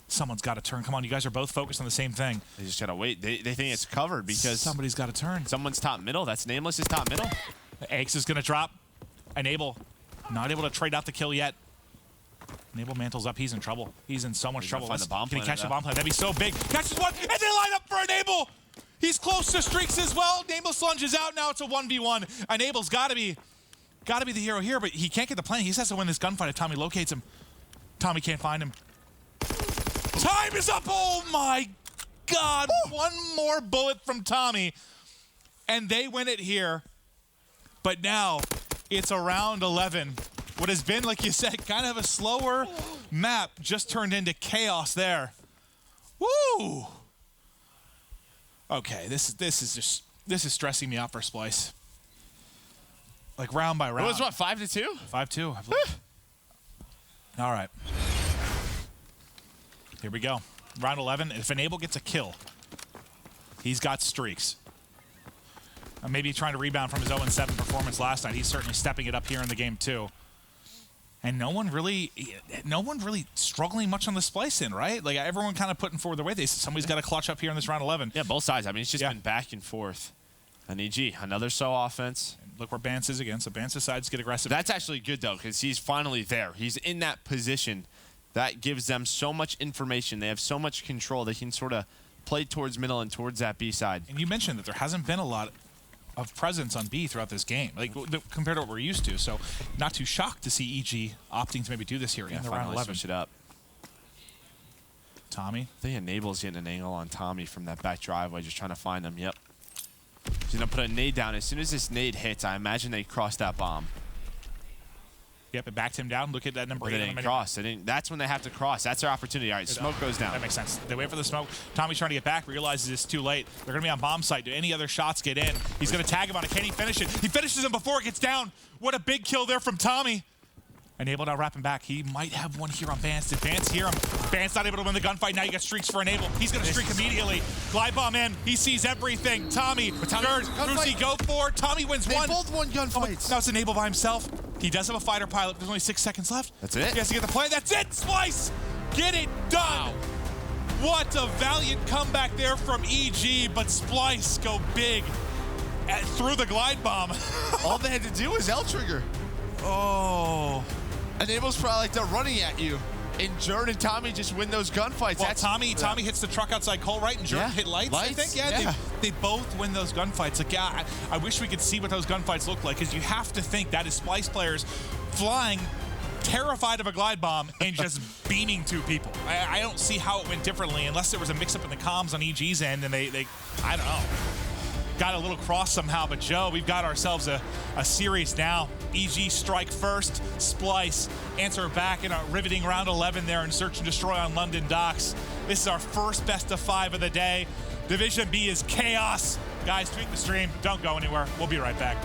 Someone's got to turn. Come on, you guys are both focused on the same thing. They just got to wait. They think it's covered because somebody's got to turn. Someone's top middle. That's Nameless is top middle. Ace is going to drop. Enable. Not able to trade out the kill yet. Enable mantles up. He's in trouble. He's in so much trouble. Find the bomb Can he catch though. the bomb plant? That'd be so big. Catches one, and they line up for Enable. He's close to streaks as well. Enable lunges out. Now it's a 1v1. Enable's got to be the hero here, but he can't get the plant. He just has to win this gunfight if Tommy locates him. Tommy can't find him. Time is up. Oh, my God. Woo! One more bullet from Tommy, and they win it here. But now it's a round 11. What has been, like you said, kind of a slower map just turned into chaos there. Woo! Okay, this is stressing me out for Splyce. Like round by round. It was what, 5-2? 5-2, I believe. All right. Here we go. Round 11. If Enable gets a kill, he's got streaks. Maybe trying to rebound from his 0-7 performance last night. He's certainly stepping it up here in the game too. And no one really struggling much on the Splyce in, right? Like everyone kind of putting forward their weight. Somebody's got to clutch up here in this round 11. Yeah, both sides. I mean, it's just been back and forth. And EG, another so offense. And look where Bance is again. So Bance decides to get aggressive. That's actually good though, because he's finally there. He's in that position. That gives them so much information. They have so much control. They can sort of play towards middle and towards that B side. And you mentioned that there hasn't been a lot of presence on B throughout this game, like compared to what we're used to. So not too shocked to see EG opting to maybe do this here in the round 11. Switch it up. Tommy. I think Enable's getting an angle on Tommy from that back driveway, just trying to find him. Yep. He's going to put a nade down. As soon as this nade hits, I imagine they cross that bomb. Yep, it backed him down. Look at that number 8. They didn't cross. That's when they have to cross. That's their opportunity. All right, smoke goes down. That makes sense. They wait for the smoke. Tommy's trying to get back, realizes it's too late. They're going to be on bomb site. Do any other shots get in? He's going to tag him on it. Can he finish it? He finishes him before it gets down. What a big kill there from Tommy. Enable now wrapping back. He might have one here on Bance. Did Bance hear him? Bance not able to win the gunfight. Now you got streaks for Enable. He's going to streak immediately. Glide bomb in. He sees everything. Tommy, Jerd, Brucey go for. Tommy wins one. They both won gunfights. Now it's Enable by himself. He does have a fighter pilot. There's only 6 seconds left. That's it. He has to get the play. That's it. Splyce. Get it done. Wow. What a valiant comeback there from EG, but Splyce go big through the glide bomb. All they had to do was L trigger. Oh. Enable's probably like they're running at you. And Jerd and Tommy just win those gunfights. Well, Tommy hits the truck outside Cole, right? And Jerd hit lights, I think. Yeah. They both win those gunfights. Like, yeah, I wish we could see what those gunfights look like, because you have to think that is Splyce players flying, terrified of a glide bomb, and just beaming 2 people. I don't see how it went differently, unless there was a mix-up in the comms on EG's end, and they I don't know, got a little cross somehow. But Joe, we've got ourselves a series now. EG strike first, Splyce answer back in a riveting round 11 there in Search and Destroy on London Docks. This is our first best of 5 of the day. Division B is chaos. Guys, tweet the stream. Don't go anywhere. We'll be right back.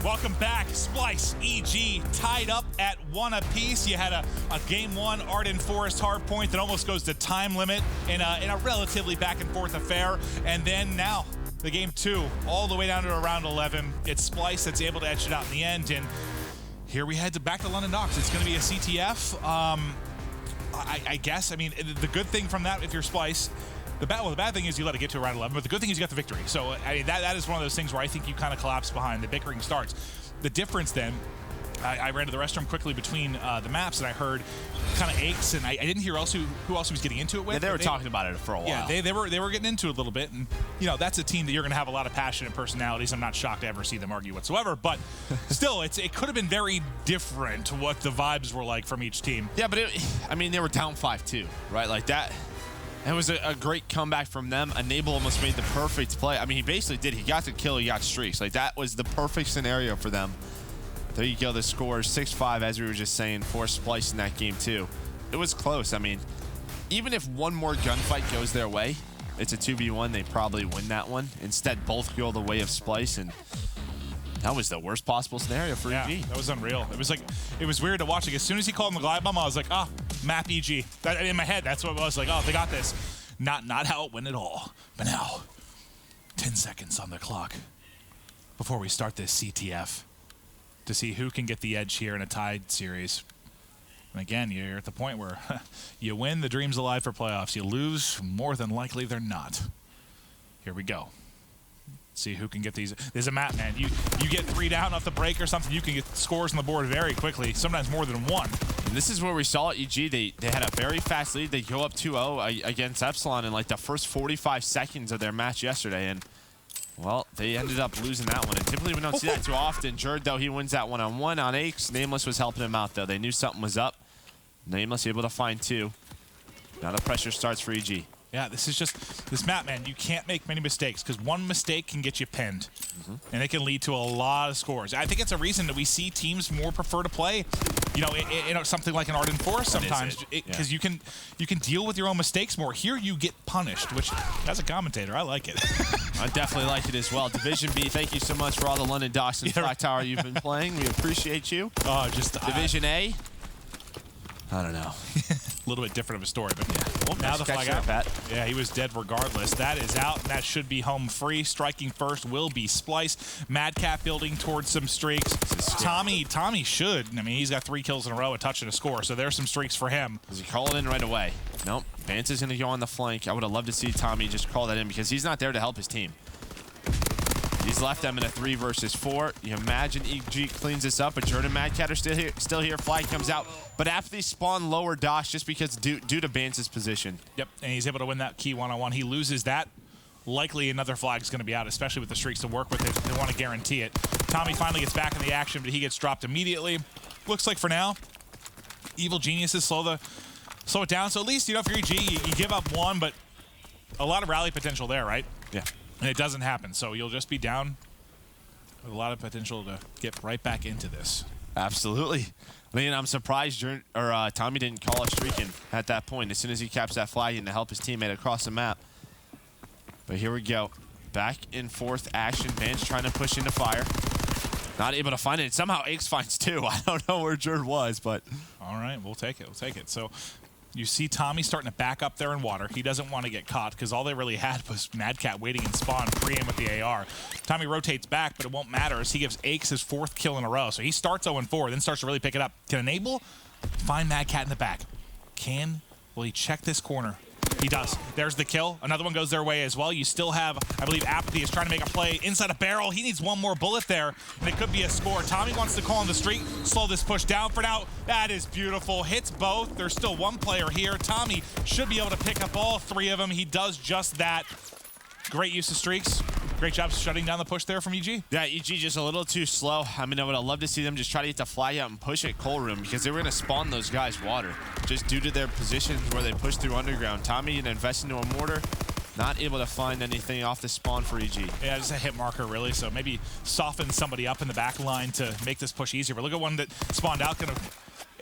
Welcome back. Splyce, EG tied up at 1 apiece. You had a game 1 Arden Forest Hardpoint that almost goes to time limit in a relatively back and forth affair. And then now the game 2 all the way down to around 11. It's Splyce that's able to etch it out in the end. And here we head back to London Docks. It's going to be a CTF. I guess. I mean, the good thing from that, if you're Splyce, the bad thing is you let it get to around 11, but the good thing is you got the victory. So, I mean, that is one of those things where I think you kind of collapse behind. The bickering starts. The difference then, I ran to the restroom quickly between the maps, and I heard kind of aches, and I didn't hear who else he was getting into it with. Yeah, they were talking about it for a while. Yeah, they were getting into it a little bit, and, you know, that's a team that you're going to have a lot of passionate personalities. I'm not shocked to ever see them argue whatsoever, but still, it could have been very different what the vibes were like from each team. Yeah, but I mean, they were down 5-2, right? Like that. It was a great comeback from them. Enable almost made the perfect play. I mean, he basically did. He got the kill, he got streaks. Like, that was the perfect scenario for them. There you go. The score is 6-5, as we were just saying, for Splyce in that game, too. It was close. I mean, even if one more gunfight goes their way, it's a 2v1, they probably win that one. Instead, both go the way of Splyce, and that was the worst possible scenario for EG. That was unreal. It was weird to watch. Like, as soon as he called him the glide bomb, I was like, map EG. In my head, that's what it was. Like, they got this. Not how it went at all. But now, 10 seconds on the clock before we start this CTF to see who can get the edge here in a tied series. And again, you're at the point where you win, the dream's alive for playoffs. You lose, more than likely they're not. Here we go. See who can get these. There's a map, man. You get 3 down off the break or something, you can get scores on the board very quickly, sometimes more than 1. And this is where we saw EG. They had a very fast lead. They go up 2-0 against Epsilon in like the first 45 seconds of their match yesterday. And, well, they ended up losing that one. And typically we don't see that too often. Jerd, though, he wins that one-on-one on Aches. Nameless was helping him out, though. They knew something was up. Nameless able to find 2. Now the pressure starts for EG. Yeah, this map, man, you can't make many mistakes because one mistake can get you pinned, and it can lead to a lot of scores. I think it's a reason that we see teams more prefer to play, you know, something like an Arden Forest sometimes, because you can deal with your own mistakes more. Here you get punished, which, as a commentator, I like it. I definitely like it as well. Division B, thank you so much for all the London Docks and Flat Tower you've been playing. We appreciate you. Division A. I don't know. A little bit different of a story, but yeah. Now the flag out. Pat. Yeah, he was dead regardless. That is out, and that should be home free. Striking first will be Splyce. Madcap building towards some streaks. Tommy should. I mean, he's got 3 kills in a row, a touch and a score, so there's some streaks for him. Does he call it in right away? Nope. Vance is going to go on the flank. I would have loved to see Tommy just call that in because he's not there to help his team. He's left them in a 3 versus 4. You imagine EG cleans this up, but Jerd and Madcat are still here. Flag comes out. But after they spawn lower Dosh just because due to Vance's position. Yep, and he's able to win that key one-on-one. He loses that. Likely another flag's going to be out, especially with the streaks to work with it. They want to guarantee it. Tommy finally gets back in the action, but he gets dropped immediately. Looks like for now, Evil Geniuses slow it down. So at least, you know, if you're EG, you give up 1, but a lot of rally potential there, right? Yeah. And it doesn't happen, so you'll just be down with a lot of potential to get right back into this. Absolutely. I mean, I'm surprised Tommy didn't call a streaking at that point as soon as he caps that flag in to help his teammate across the map. But here we go. Back and forth action. Vance trying to push into fire. Not able to find it. Somehow Aches finds 2. I don't know where Jerd was, but... All right, we'll take it. We'll take it. So... You see Tommy starting to back up there in water. He doesn't want to get caught because all they really had was Madcat waiting in spawn, pre-aim with the AR. Tommy rotates back, but it won't matter as he gives Aches his 4th kill in a row. So he starts 0-4, then starts to really pick it up. Can Enable find Madcat in the back? Will he check this corner? He does. There's the kill. Another one goes their way as well. You still have, I believe, Apathy is trying to make a play inside a barrel. He needs 1 more bullet there, and it could be a score. Tommy wants to call on the street, slow this push down for now. That is beautiful. Hits both. There's still 1 player here. Tommy should be able to pick up all 3 of them. He does just that. Great use of streaks. Great job shutting down the push there from EG. Yeah, EG just a little too slow. I mean, I would have loved to see them just try to get the flag out and push it coal room because they were going to spawn those guys water just due to their positions where they push through underground. Tommy and invest into a mortar, not able to find anything off the spawn for EG. Yeah, just a hit marker really, so maybe soften somebody up in the back line to make this push easier. But look at one that spawned out, going to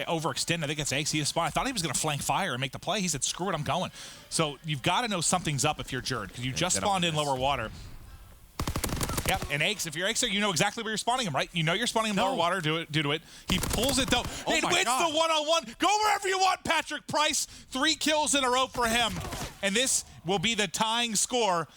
overextend. I think it's Aches. He spawned. I thought he was going to flank fire and make the play. He said, screw it, I'm going. So you've got to know something's up if you're Jerd because you just spawned in lower water. Yep, and Aches, if you're Aches, you know exactly where you're spawning him, right? You know you're spawning him lower water due to it. He pulls it, though. He wins the one-on-one. Go wherever you want, Patrick Price. 3 kills in a row for him. And this will be the tying score.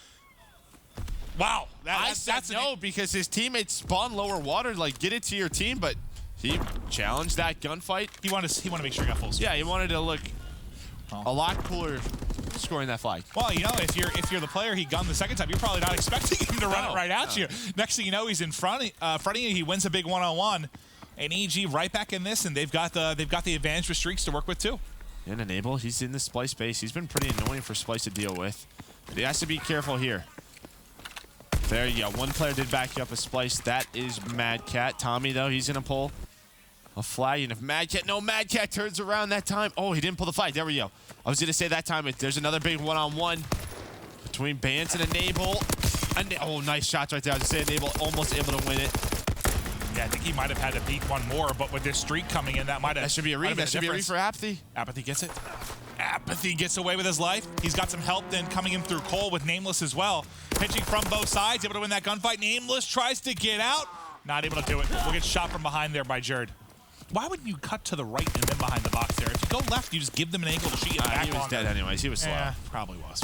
Wow. That's no, because his teammates spawn lower water, like, get it to your team, but he challenged that gunfight. He wanted to make sure he got full speed. Yeah, he wanted to look a lot cooler scoring that flag. Well, you know, if you're the player he gunned the second time, you're probably not expecting him to run it right at you. Next thing you know, he's in front of you. He wins a big one-on-one, and EG right back in this, and they've got the advantage with streaks to work with too. And Enable, he's in the Splyce base. He's been pretty annoying for Splyce to deal with, but he has to be careful here. There you go. One player did back you up a Splyce. That is Mad Cat. Tommy, though, he's gonna pull a flag, and if Mad Cat turns around that time. Oh, he didn't pull the flag. There we go. I was going to say that time there's another big one-on-one between Bance and Enable. Oh, nice shots right there. I was going to say Enable almost able to win it. Yeah, I think he might have had to beat one more, but with this streak coming in, that should be a read. That should be a read for Apathy. Apathy gets it. Apathy gets away with his life. He's got some help then coming in through Cole with Nameless as well. Pitching from both sides, able to win that gunfight. Nameless tries to get out. Not able to do it. We'll get shot from behind there by Jerd. Why wouldn't you cut to the right and then behind the box there? If you go left, you just give them an angle to shoot you back. He was dead anyways. He was slow. Yeah, probably was.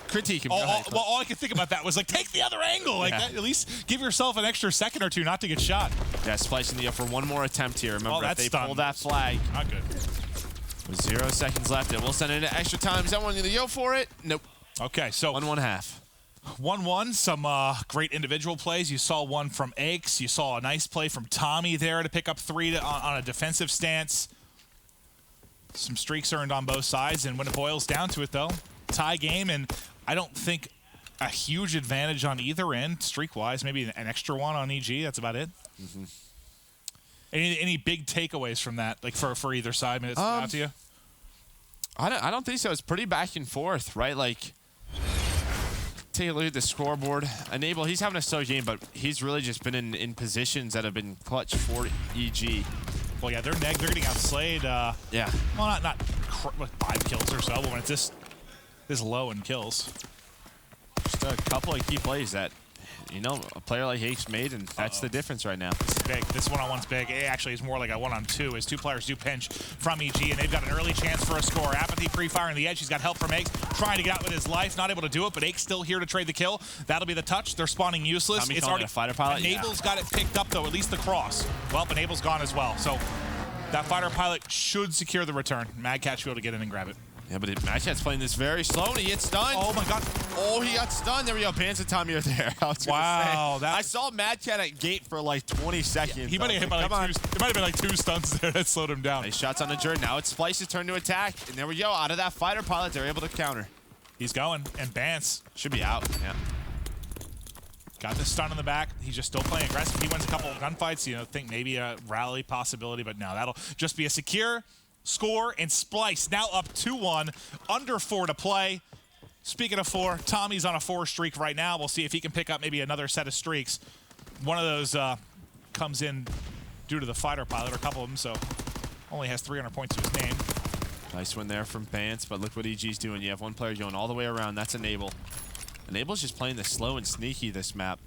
Critique him. All I could think about that was, like, take the other angle. Like, at least give yourself an extra second or two not to get shot. Yeah, splicing the up for one more attempt here. Remember, if they pull that flag. Not good. With 0 seconds left, and we'll send it into extra time. Is that one going to go for it? Nope. Okay, so 1-1-1/2. 1-1, some great individual plays. You saw one from Aches. You saw a nice play from Tommy there to pick up 3 on a defensive stance. Some streaks earned on both sides, and when it boils down to it, though, tie game, and I don't think a huge advantage on either end, streak-wise. Maybe an extra one on EG. That's about it. Mm-hmm. Any big takeaways from that, like for either side? Maybe it's out to you. I don't think so. It's pretty back and forth, right? Like, take a look at the scoreboard. Enable, he's having a slow game, but he's really just been in positions that have been clutch for EG. Well, yeah, they're getting outslayed. Yeah. Well, not 5 kills or so, but when it's this low in kills. Just a couple of key plays that, you know, a player like Hakes made, and that's the difference right now. This is big. This one-on-one's big. It actually is more like a 1-on-2 as 2 players do pinch from EG, and they've got an early chance for a score. Apathy pre-firing the edge. He's got help from Aches, trying to get out with his life. Not able to do it, but Aches still here to trade the kill. That'll be the touch. They're spawning useless. It's already a fighter pilot. Enable's got it picked up, though, at least the cross. Well, Enable's gone as well. So that fighter pilot should secure the return. Mad Cat should be able to get in and grab it. Yeah, but Mad Cat's playing this very slow, and he gets stunned. Oh, my God. Oh, he got stunned. There we go. Bans and Tommy are there. Wow. I saw Mad Cat at gate for like 20 seconds. Yeah, he might have hit by like 2. It might have been like 2 stunts there that slowed him down. Nice shots on the Jerd. Now it's Splyce's turn to attack. And there we go. Out of that fighter pilot, they're able to counter. He's going. And Bance should be out. Yeah. Got the stun in the back. He's just still playing aggressive. He wins a couple of gunfights. You know, think maybe a rally possibility, but no, that'll just be a secure score. And Splyce now up 2-1, under 4 to play. Speaking of 4, Tommy's on a 4 streak right now. We'll see if he can pick up maybe another set of streaks. One of those comes in due to the fighter pilot, or a couple of them, so only has 300 points to his name. Nice win there from Bance, but look what EG's doing. You have one player going all the way around. That's Enable. Enable's just playing the slow and sneaky this map.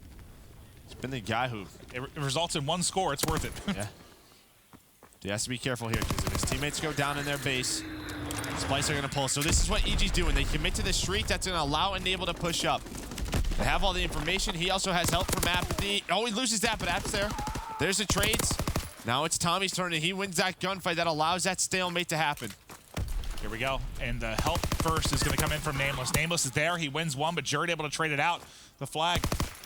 He's been the guy who... It results in 1 score. It's worth it. Yeah. He has to be careful here, because if his teammates go down in their base, Splyce are going to pull. So this is what EG's doing. They commit to the streak. That's going to allow Enable to push up. They have all the information. He also has help from Apathy. Oh, he loses that, but Ap's there. There's the trades. Now it's Tommy's turn, and he wins that gunfight. That allows that stalemate to happen. Here we go. And the help first is going to come in from Nameless. Nameless is there. He wins 1, but Jerd able to trade it out. The flag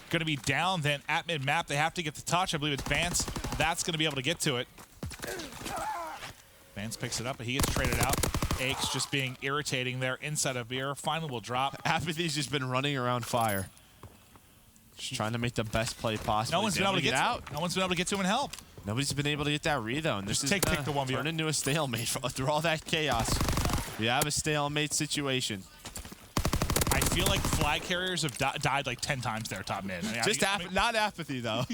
going to be down then at mid-map. They have to get the touch. I believe it's Bance. That's going to be able to get to it. Bance picks it up, but he gets traded out. Aches just being irritating there inside of beer. Finally will drop. Apathy's just been running around fire. Just trying to make the best play possible. No one's been able to get out. No one's been able to get to him and help. Nobody's been able to get that read, though. And this is take the 1v1. Turn into a stalemate through all that chaos. We have a stalemate situation. I feel like flag carriers have died like 10 times there, top mid. Not Apathy, though.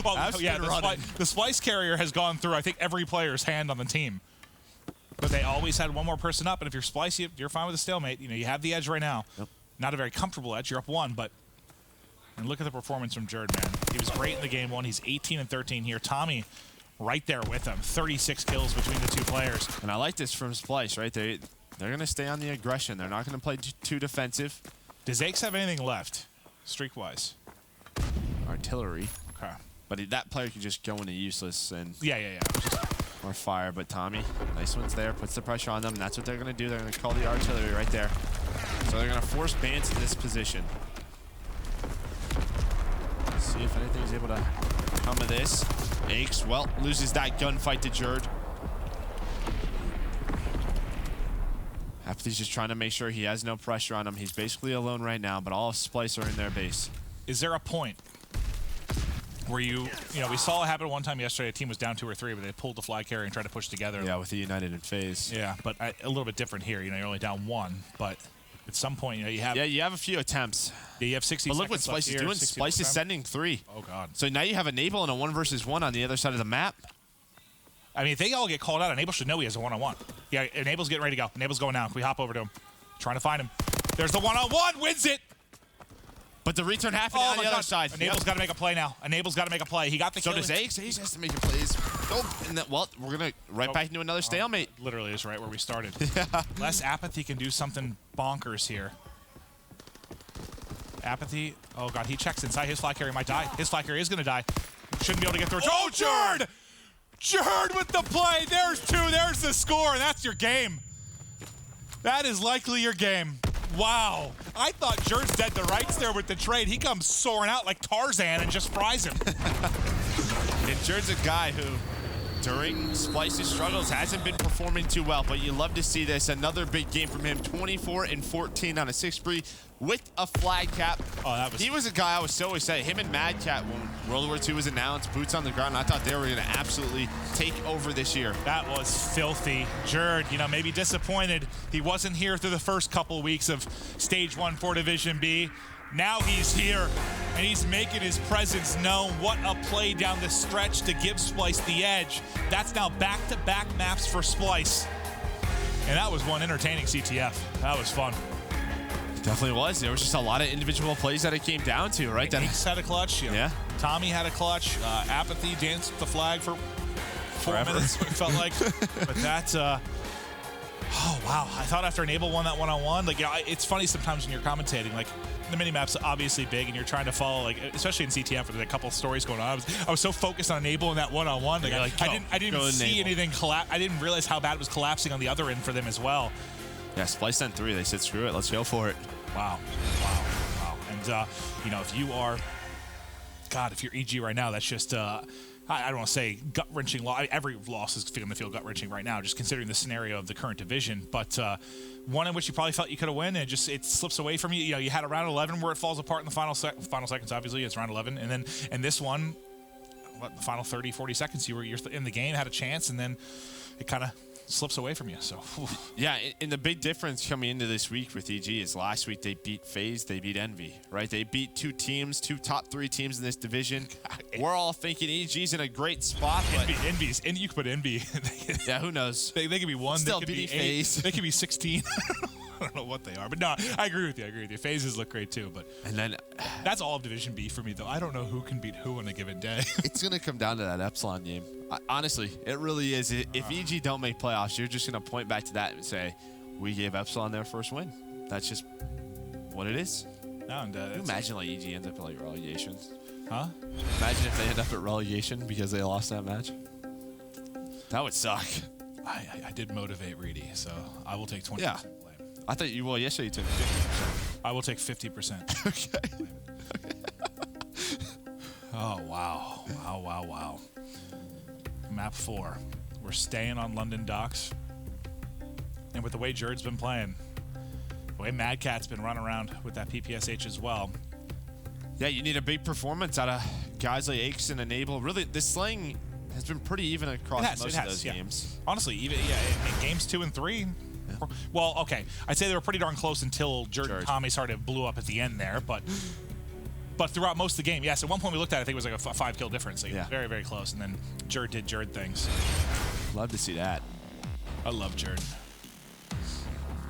Well, yeah, the Splyce carrier has gone through, I think, every player's hand on the team. But they always had one more person up, and if you're Splyce, you're fine with a stalemate. You know, you have the edge right now. Yep. Not a very comfortable edge. You're up 1, but And look at the performance from Jerd, man. He was great in the game 1. He's 18 and 13 here. Tommy right there with him. 36 kills between the two players. And I like this from Splyce, right? They're going to stay on the aggression. They're not going to play too defensive. Does Aches have anything left, streak-wise? Artillery. Okay. But that player could just go into useless and Yeah. or fire. But Tommy, nice one's there, puts the pressure on them. And that's what they're going to do. They're going to call the artillery right there. So they're going to force Bance in this position. See if anything's able to come of this. Aches, well, loses that gunfight to Jerd. Apathy's just trying to make sure he has no pressure on him. He's basically alone right now, but all of Splyce are in their base. Is there a point where you know, we saw it happen one time yesterday. A team was down 2 or 3, but they pulled the flag carrier and tried to push together. Yeah, with the United in phase. Yeah, but a little bit different here. You know, you're only down 1, but at some point, you know, you have... Yeah, you have a few attempts. Yeah, you have 60 But look what seconds Splyce left is here, doing. Splyce is 60%. sending 3. Oh, God. So now you have Enable and a 1 versus 1 on the other side of the map. I mean, if they all get called out, Enable should know he has a one-on-one. Yeah, Enable's getting ready to go. Enable's going now. Can we hop over to him? Trying to find him. There's the one-on-one. Wins it. But the return happened on the other side. Enable's got to make a play now. Enable's got to make a play. He got the kill. So does Ace. Ace has to make a plays. Oh, and that, well, we're going to back into another stalemate. Literally is right where we started. Less Apathy can do something bonkers here. Apathy. Oh, God. He checks inside. His flag carrier might die. His flag carrier is going to die. Shouldn't be able to get through. Oh, Jerd! Jerd with the play. There's 2. There's the score. And that's your game. That is likely your game. Wow. I thought Jerd's dead to rights there with the trade. He comes soaring out like Tarzan and just fries him. And Jerd's a guy who, during Splyce's struggles, hasn't been performing too well, but you love to see this. Another big game from him, 24 and 14 on a 6-spree with a flag cap. Oh, that was... He was a guy I was so excited. Him and Mad Cat, when World War II was announced, boots on the ground, I thought they were going to absolutely take over this year. That was filthy. Jerd, you know, maybe disappointed. He wasn't here through the first couple weeks of Stage 1 for Division B. Now he's here, and he's making his presence known. What a play down the stretch to give Splyce the edge. That's now back-to-back maps for Splyce. And that was one entertaining CTF. That was fun. Definitely was. There was just a lot of individual plays that it came down to, right? Ace had a clutch. You know, yeah. Tommy had a clutch. Apathy danced with the flag for 4 minutes, it felt like. But that's... oh, wow. I thought after Enable won that one-on-one, like, you know, it's funny sometimes when you're commentating, like, the minimap's obviously big, and you're trying to follow, like, especially in CTF, there's a couple of stories going on. I was so focused on Enable in that one-on-one. Like, I didn't see anything collapse. I didn't realize how bad it was collapsing on the other end for them as well. Yeah, Splyce sent 3. They said, screw it. Let's go for it. Wow. And, you know, if you are, God, if you're EG right now, that's just, I don't want to say gut-wrenching loss. Every loss is going to feel gut-wrenching right now, just considering the scenario of the current division. But one in which you probably felt you could have won, and it slips away from you. You know, you had a round 11 where it falls apart in the final seconds. Obviously, it's round 11, and this one, the final 30, 40 seconds, you're in the game, had a chance, and then it kind of slips away from you. So yeah, and the big difference coming into this week with EG is last week they beat FaZe, they beat Envy, right? They beat 2 top 3 teams in this division. We're all thinking EG's in a great spot, but Envy's, and you could put Envy. Yeah, who knows? They could be 1, still they could be 8, FaZe. they could be 16. I don't know what they are, but no, I agree with you. Phases look great too, but and then that's all of Division B for me, though. I don't know who can beat who on a given day. It's gonna come down to that Epsilon game. Honestly, it really is. If EG don't make playoffs, you're just gonna point back to that and say, "We gave Epsilon their first win." That's just what it is. No, and, imagine like EG ends up at like relegation. Huh? Imagine if they end up at relegation because they lost that match. That would suck. I did motivate Reedy, so I will take 20% Yeah. blame. I thought you will. Yesterday you took 50%. I will take 50%. Okay. Oh, wow. Wow. Map 4. We're staying on London docks. And with the way Jerd's been playing, the way Mad Cat's been running around with that PPSH as well. Yeah, you need a big performance out of guys like Aches and Enable. Really, the slaying has been pretty even across most of those games. Honestly, even in games 2 and 3. Yeah. Well, okay. I'd say they were pretty darn close until Jerd and Tommy started blew up at the end there, but throughout most of the game, yes. At one point we looked at it, I think it was like a 5-kill difference. Like, yeah. Very, very close. And then Jerd did Jerd things. Love to see that. I love Jerd.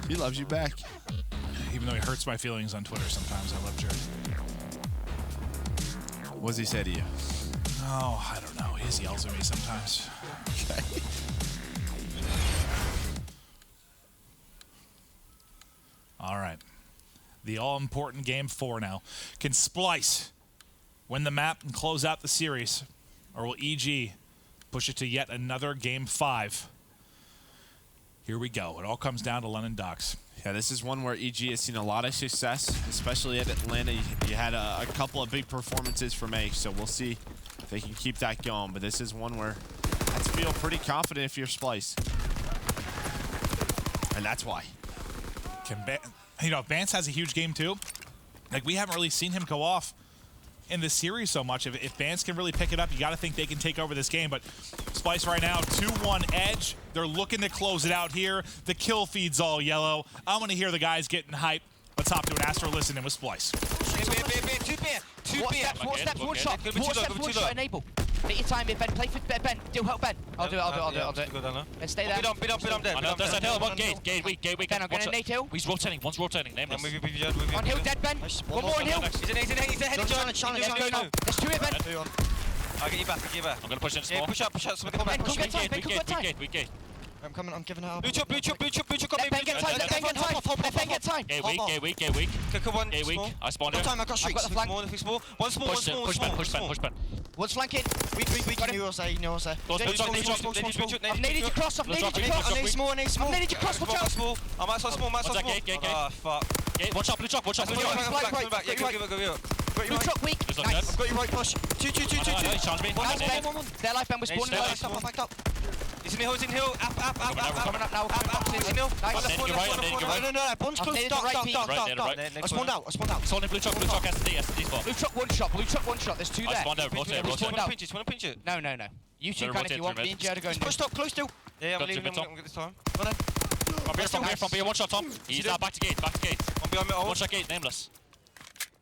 He loves you back. Even though he hurts my feelings on Twitter sometimes, I love Jerd. What does he say to you? Oh, I don't know. He just yells at me sometimes. Okay. All right. The all-important game 4 now. Can Splyce win the map and close out the series? Or will EG push it to yet another game 5? Here we go. It all comes down to London Docks. Yeah, this is one where EG has seen a lot of success, especially at Atlanta. You had a couple of big performances from A, so we'll see if they can keep that going. But this is one where you have to feel pretty confident if you're Splyce. And that's why. You know, Vance has a huge game too. Like, we haven't really seen him go off in this series so much. If Vance can really pick it up, you got to think they can take over this game. But Splyce right now, 2-1 edge. They're looking to close it out here. The kill feed's all yellow. I want to hear the guys getting hype. Let's hop to an Astro listening with Splyce. One shot, enable. Take your time here, Ben. Play for Ben. Do help Ben. I'll do it. Let's stay there. Bid up there. There's a hill, one gate, weak. Ben, I'm gonna nade hill. He's rotating, one's rotating, nameless. On hill, dead Ben. One more on hill. He's ahead of John. There's 2 here, Ben. I'll get you back. I'm gonna push in small. Yeah, push up. Somebody come back. Ben, come get time. Weak gate. I'm coming, I'm giving her. Blue chop, Let Ben get time. Let Ben get time. Gate weak. Click one. Gate weak. I spawned No here. time, I got streaks. I've got the flank. Small. One small. Push Ben. One's flanking. Weak, Got him. you also, you know also. I've naded you cross. I've naded you cross. I need small, I've naded you cross. Watch out. Small. I'm outside small. Gate. Ah, fuck. Gate, one shot, blue chop. Go back. Yeah, go. Blue truck weak. There's no Nice. dead. I've got you right push. Two. He challenged me. Nice, Ben. Their life, Ben. We're spawning Hey, life. stay I backed up. He's in hill. Up. Coming up now. He's in hill. Nice. I'm nading you right. No, bunch close. I've Dark. Right. I spawned out. He's holding blue chop, SD spot. Blue truck one shot. There's 2 I there. spawned out, rotate. Wanna pinch it? No. You two can if you want. Me and Jared are going. Push top, close still. Yeah, I'm Got leaving two him. mid, I'm gonna get this time. From here, one shot, Tom. He's back to gate. I'm behind me. One shot gate, nameless.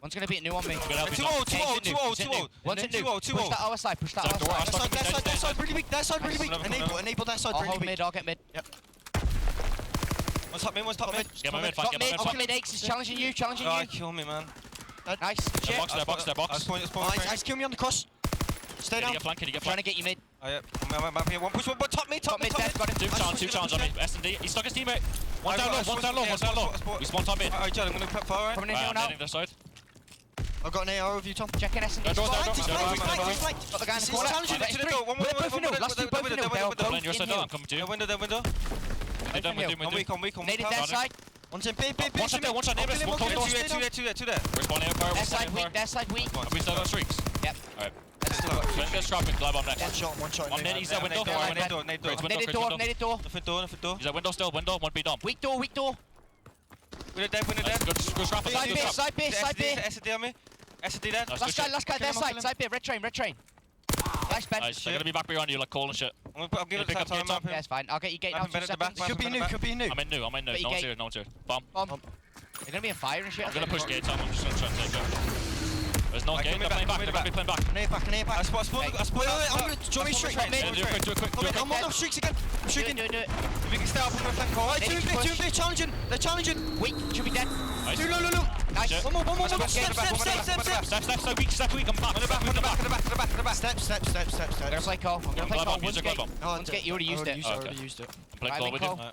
One's gonna be a new on me. Gonna help you, 2-0. One's a new. 2-0. Push that our side. That side really weak. Enable that side I'll really hold weak. mid. I'll get mid. One's top mid. Get my mid, Got get mid. my Top mid. mid. Aches is challenging you. Oh, kill me, man. Nice. Shit. Box there. I spawned. Nice, kill me on the cross. Stay down. Can you get Trying to flank? get you mid. Oh, yeah. I'm here. One push. One top mid. Top mid. Dead. Got him. Two challenge on me. S&D. He stuck his teammate. One down low. We spawned top mid. Alright, John, I'm gonna put far right. Coming in Right, hill I'm now. heading this side. I've got an AR of you, Tom. Checking S&D. Door. Got the guy in the corner. Challenging There's to the 3. door. One We're both in hill. Last 2 both in hill. They're Double in both your in side, hill. I'm coming to you. Window. They're done with I'm weak. Naded their side. One's in big. One shot there, nameless. One close door. Two there. We're spawning out fire. Their side weak. Their side weak. Have we still got streaks? Yep. Alright. Let's drop and glide on next. One shot. On mid, he's at window. Naded door. Window. Naded door. Nothing door. He's at window still. Window, one B dump. Weak door. Window dead. Good scrap. Side B. SD on me. SD dead. Last guy their side. Side B. Red train. Nice, Ben. Nice. They're gonna be back behind you like Cole and shit. I'm giving Pick it up time. Tom. Yeah, it's fine. I'll get you gate now. I'm 2 better at the back. seconds. Could be new. I'm in new. No one's here. Bomb. They're gonna be a fire and shit. I'm gonna push gate, Tom. I'm just gonna try and take it. There's no gate. They're playing back. They're gonna be playing back. An A back. I spawned. I'm gonna join me straight. Do it quick. I'm on streaks again. I'm shooting. Do it. If we can stay up on the flank call. Right, 2 bit challenging. They're challenging. Weak. Should be dead. Nice. Look. Nice. Shit. One more. Step. Step weak. I'm back. On the back. Step. I'm gonna play Cole. I'm gonna play Glove Cole. on, use One's your glove gate. on. One's gate. You already used it. I already used it. I'm playing Right, Cole with Cole. you.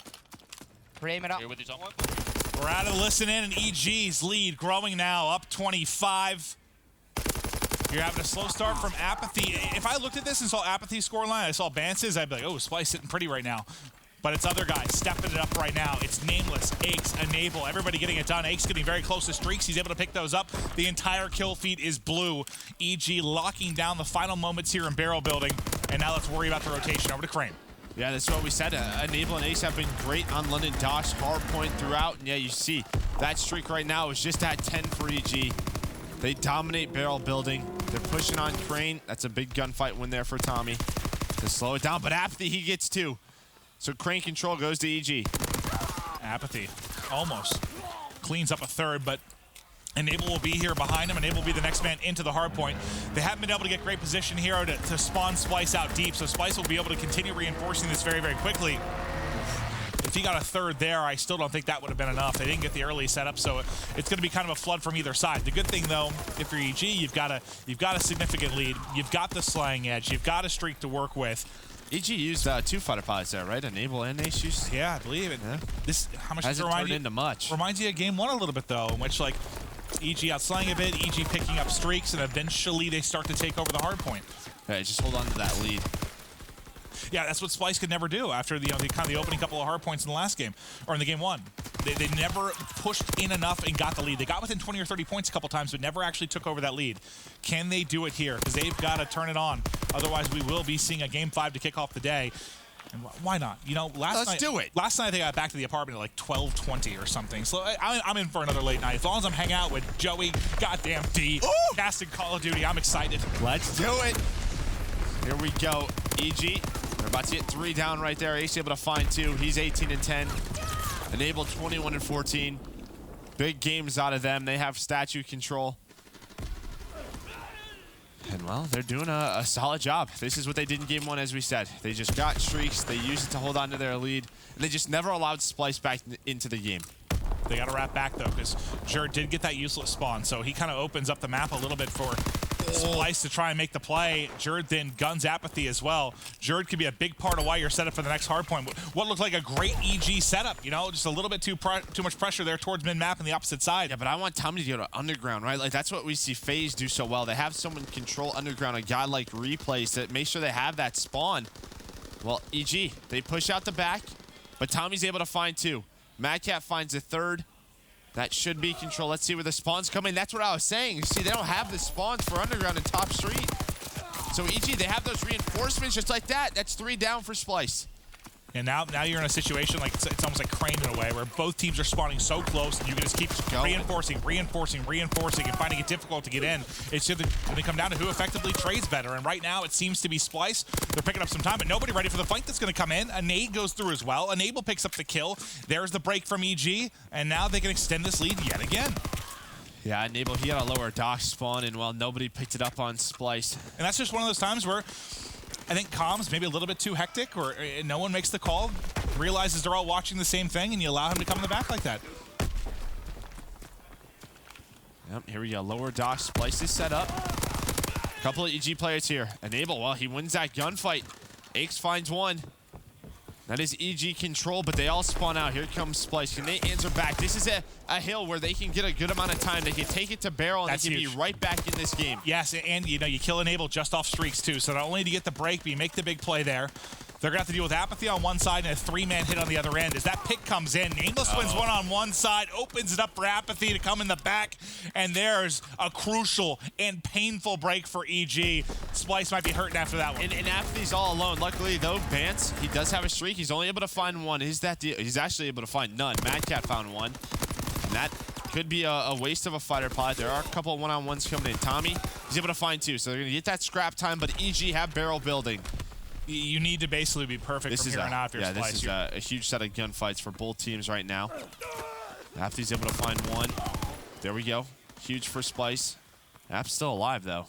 Frame it up. Here with you, Tom. We're out of the listen in, and EG's lead growing now, up 25. You're having a slow start from Apathy. If I looked at this and saw Apathy's scoreline, I saw Vance's, I'd be like, oh, Splyce sitting pretty right now. But it's other guys stepping it up right now. It's Nameless, Aches, Enable, everybody getting it done. Aches getting very close to streaks. He's able to pick those up. The entire kill feed is blue. EG locking down the final moments here in barrel building. And now let's worry about the rotation. Over to Crane. Yeah, that's what we said. Enable and Ace have been great on London Docks, Hardpoint throughout. And yeah, you see that streak right now is just at 10 for EG. They dominate barrel building. They're pushing on Crane. That's a big gunfight win there for Tommy to slow it down. But Apathy, he gets 2. So Crane control goes to EG. Apathy almost cleans up a third, but Enable will be here behind him. Enable will be the next man into the hard point. They haven't been able to get great position here to spawn Splyce out deep, so Splyce will be able to continue reinforcing this very, very quickly. if he got a third there, I still don't think that would have been enough. They didn't get the early setup, so it's going to be kind of a flood from either side. The good thing, though, if you're EG, you've got a significant lead. You've got the slaying edge. You've got a streak to work with. EG used 2 fighter pilots there, right? Enable and Ace used. Yeah, I believe it. Yeah. This how much does it Hasn't remind turned you? into much. Reminds you of Game 1 a little bit, though, in which, like, EG outslaying a bit, EG picking up streaks, and eventually they start to take over the hard point. Yeah, just hold on to that lead. Yeah, that's what Splyce could never do after the kind of the opening couple of hard points in the last game, or in the Game 1. They never pushed in enough and got the lead. They got within 20 or 30 points a couple times, but never actually took over that lead. Can they do it here? Because they've got to turn it on. Otherwise, we will be seeing a Game 5 to kick off the day. And why not? You know, Let's do it. Last night I think I got back to the apartment at like 12:20 or something. So I'm in for another late night. As long as I'm hanging out with Joey, goddamn D, casting Call of Duty, I'm excited. Let's do it. Here we go. EG, they're about to get 3 down right there. Ace able to find 2. He's 18 and 10. Enable 21 and 14. Big games out of them. They have statue control. And, well, they're doing a solid job. This is what they did in Game 1, as we said. They just got streaks. They used it to hold on to their lead. And they just never allowed Splyce back into the game. They got to wrap back, though, because Jerd did get that useless spawn. So he kind of opens up the map a little bit for Splyce to try and make the play. Jerd then guns Apathy as well. Jerd could be a big part of why you're set up for the next hardpoint. What looked like a great EG setup, you know, just a little bit too much pressure there towards mid-map and the opposite side. Yeah, but I want Tommy to go to underground, right? Like, that's what we see FaZe do so well. They have someone control underground, a guy like Replays, to make sure they have that spawn. Well, EG, they push out the back, but Tommy's able to find 2. Madcat finds a 3rd. That should be control. Let's see where the spawns come in. That's what I was saying. You see, they don't have the spawns for underground and top street. So EG, they have those reinforcements just like that. That's 3 down for Splyce. And now you're in a situation like it's almost like Crane in a way, where both teams are spawning so close, and you can just keep reinforcing, and finding it difficult to get in. It's just going to come down to who effectively trades better. And right now, it seems to be Splyce. They're picking up some time, but nobody ready for the fight that's going to come in. A nade goes through as well. Enable picks up the kill. There's the break from EG, and now they can extend this lead yet again. Yeah, Enable, he had a lower dock spawn, and, well, nobody picked it up on Splyce. And that's just one of those times where I think comms maybe a little bit too hectic, or no one makes the call, realizes they're all watching the same thing, and you allow him to come in the back like that. Yep, here we go. Lower dock. Splyce is set up. Couple of EG players here. Enable, well, he wins that gunfight. Aches finds 1. That is EG control, but they all spawn out. Here comes Splyce. Can they answer back? This is a hill where they can get a good amount of time. They can take it to barrel, and That's they can huge. be right back in this game. Yes, and you know, you kill Enable just off streaks too. So not only do you get the break, but you make the big play there. They're gonna have to deal with Apathy on one side and a 3-man hit on the other end. As that pick comes in, Nameless wins one on one side, opens it up for Apathy to come in the back, and there's a crucial and painful break for EG. Splyce might be hurting after that one. And Apathy's all alone. Luckily, though, Vance, he does have a streak. He's only able to find 1. Is that deal? He's actually able to find none. Madcat found 1. And that could be a waste of a fighter pilot. There are a couple of one-on-ones coming in. Tommy, he's able to find 2. So they're going to get that scrap time, but EG have barrel building. You need to basically be perfect from here on out if you're Splyce. This is a huge set of gunfights for both teams right now. Apathy's able to find 1. There we go. Huge for Splyce. App's still alive, though.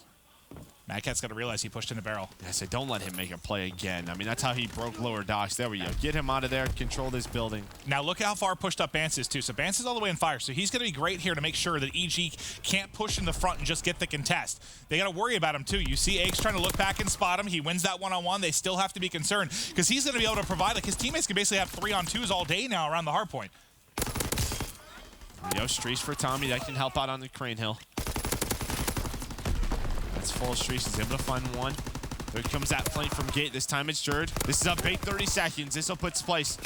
Madcat's got to realize he pushed in the barrel. I say, don't let him make a play again. I mean, that's how he broke lower docks. There we go. Get him out of there. Control this building. Now look how far pushed up Bance is, too. So Bance is all the way in fire. So he's going to be great here to make sure that EG can't push in the front and just get the contest. They got to worry about him, too. You see Aches trying to look back and spot him. He wins that one-on-one. They still have to be concerned because he's going to be able to provide, like, his teammates can basically have 3-on-2s all day now around the hard point. Yo, streaks for Tommy. That can help out on the Crane Hill. That's full of streaks. He's able to find 1. There comes that flank from Gate. This time it's Jerd. This is a big 30 seconds. This will put Splyce.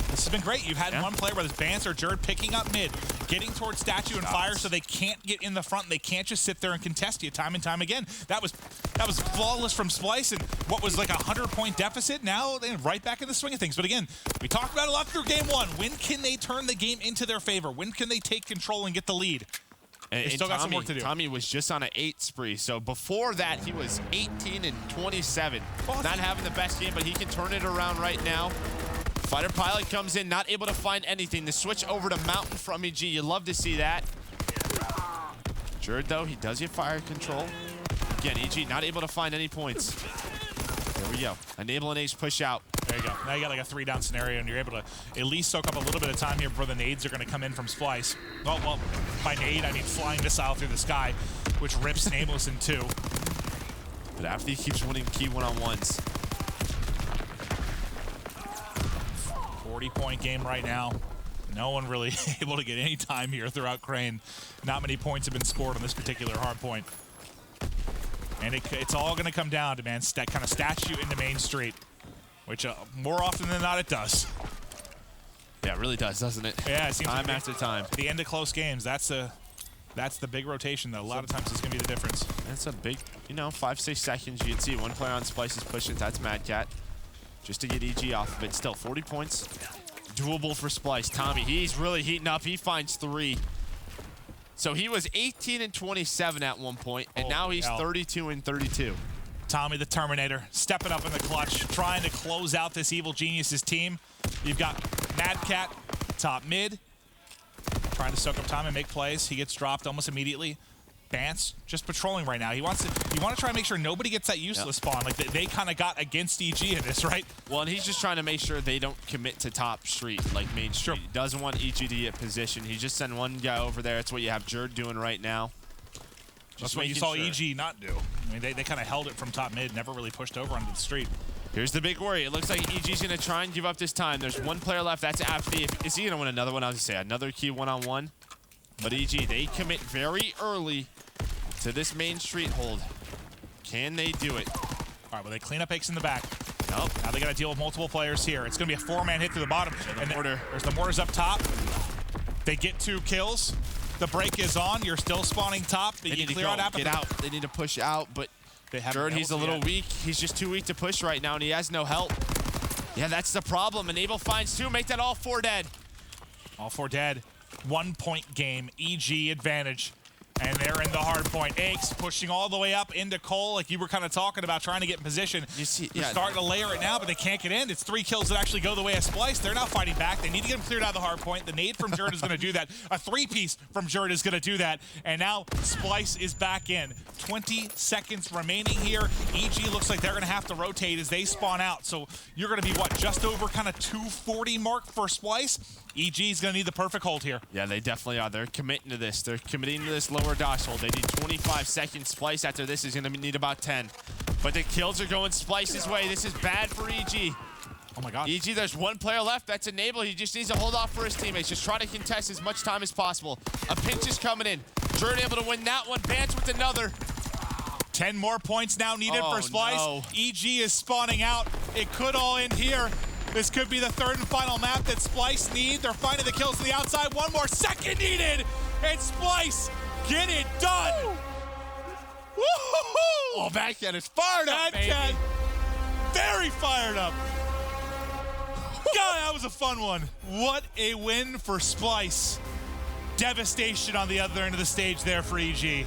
This has been great. You've had one player, whether it's Bance or Jerd, picking up mid, getting towards statue and fire so they can't get in the front. They can't just sit there and contest you time and time again. That was flawless from Splyce, and what was like a 100-point deficit, now they're right back in the swing of things. But again, we talked about it a lot through Game 1. When can they turn the game into their favor? When can they take control and get the lead? And still got some work to do. Tommy was just on an 8 spree. So before that, he was 18 and 27. Awesome. Not having the best game, but he can turn it around right now. Fighter pilot comes in, not able to find anything. The switch over to Mountain from EG. You love to see that. Jerd, though, he does get fire control. Again, EG not able to find any points. There we go. Enable and Ace push out. There you go. Now you got like a 3-down scenario, and you're able to at least soak up a little bit of time here before the nades are going to come in from Splyce. Well, by nade, I mean flying missile through the sky, which rips Nameless in two. But after he keeps winning key one-on-ones. 40-point game right now. No one really able to get any time here throughout Crane. Not many points have been scored on this particular hard point. And it's all going to come down to, man, kind of stats you into Main Street, which more often than not it does. Yeah, it really does, doesn't it? Yeah, it seems time like after time. The end of close games, that's the big rotation that a lot of times is going to be the difference. That's a big, 5-6 seconds. You can see one player on Splyce is pushing. That's Mad Cat. Just to get EG off of it. Still, 40 points. Doable for Splyce. Tommy, he's really heating up. He finds 3. So he was 18 and 27 at one point, and now he's 32 and 32. Tommy the Terminator stepping up in the clutch, trying to close out this Evil Geniuses team. You've got Mad Cat, top mid, trying to soak up time and make plays. He gets dropped almost immediately. Bance just patrolling right now. You want to try and make sure nobody gets that useless spawn. Like they kind of got against EG in this, right? Well, and he's just trying to make sure they don't commit to top street, like Main Street. He doesn't want EG to get position. He just sent one guy over there. That's what you have Jerd doing right now. That's what you saw EG not do. I mean, they kind of held it from top mid, never really pushed over onto the street. Here's the big worry. It looks like EG's going to try and give up this time. There's one player left. That's Apathy. Is he going to win another one? I was going to say another key one-on-one. But EG, they commit very early to this Main Street hold. Can they do it? All right, well, they clean up Aches in the back. Nope. Now they got to deal with multiple players here. It's going to be a 4-man hit through the bottom. And there's the mortars up top. They get 2 kills. The break is on. You're still spawning top. They need to clear out Apathy. Get out. They need to push out, but Jerd, he's a little weak. He's just too weak to push right now, and he has no help. Yeah, that's the problem. Enable finds 2. Make that all 4 dead. All 4 dead. 1-point game. EG advantage. And they're in the hard point. Aches pushing all the way up into Cole, like you were kind of talking about, trying to get in position. You see, They're starting to layer it now, but they can't get in. It's 3 kills that actually go the way of Splyce. They're not fighting back. They need to get him cleared out of the hard point. The nade from Jerd is going to do that. A 3-piece from Jerd is going to do that. And now Splyce is back in. 20 seconds remaining here. EG looks like they're going to have to rotate as they spawn out. So you're going to be, what, just over kind of 240 mark for Splyce? EG is going to need the perfect hold here. Yeah, they definitely are. They're committing to this. They're committing to this lower dash hold. They need 25 seconds. Splyce after this is going to need about 10. But the kills are going Splyce's way. This is bad for EG. Oh, my God. EG, there's one player left. That's Enable. He just needs to hold off for his teammates. Just try to contest as much time as possible. A pinch is coming in. Jerd able to win that one. Bance with another. 10 more points now needed for Splyce. No. EG is spawning out. It could all end here. This could be the 3rd and final map that Splyce need. They're finding the kills to the outside. 1 more second needed. And Splyce get it done. Woo-hoo-hoo! Oh, Mad Cat is fired up, baby. Cat, very fired up. God, that was a fun one. What a win for Splyce. Devastation on the other end of the stage there for EG.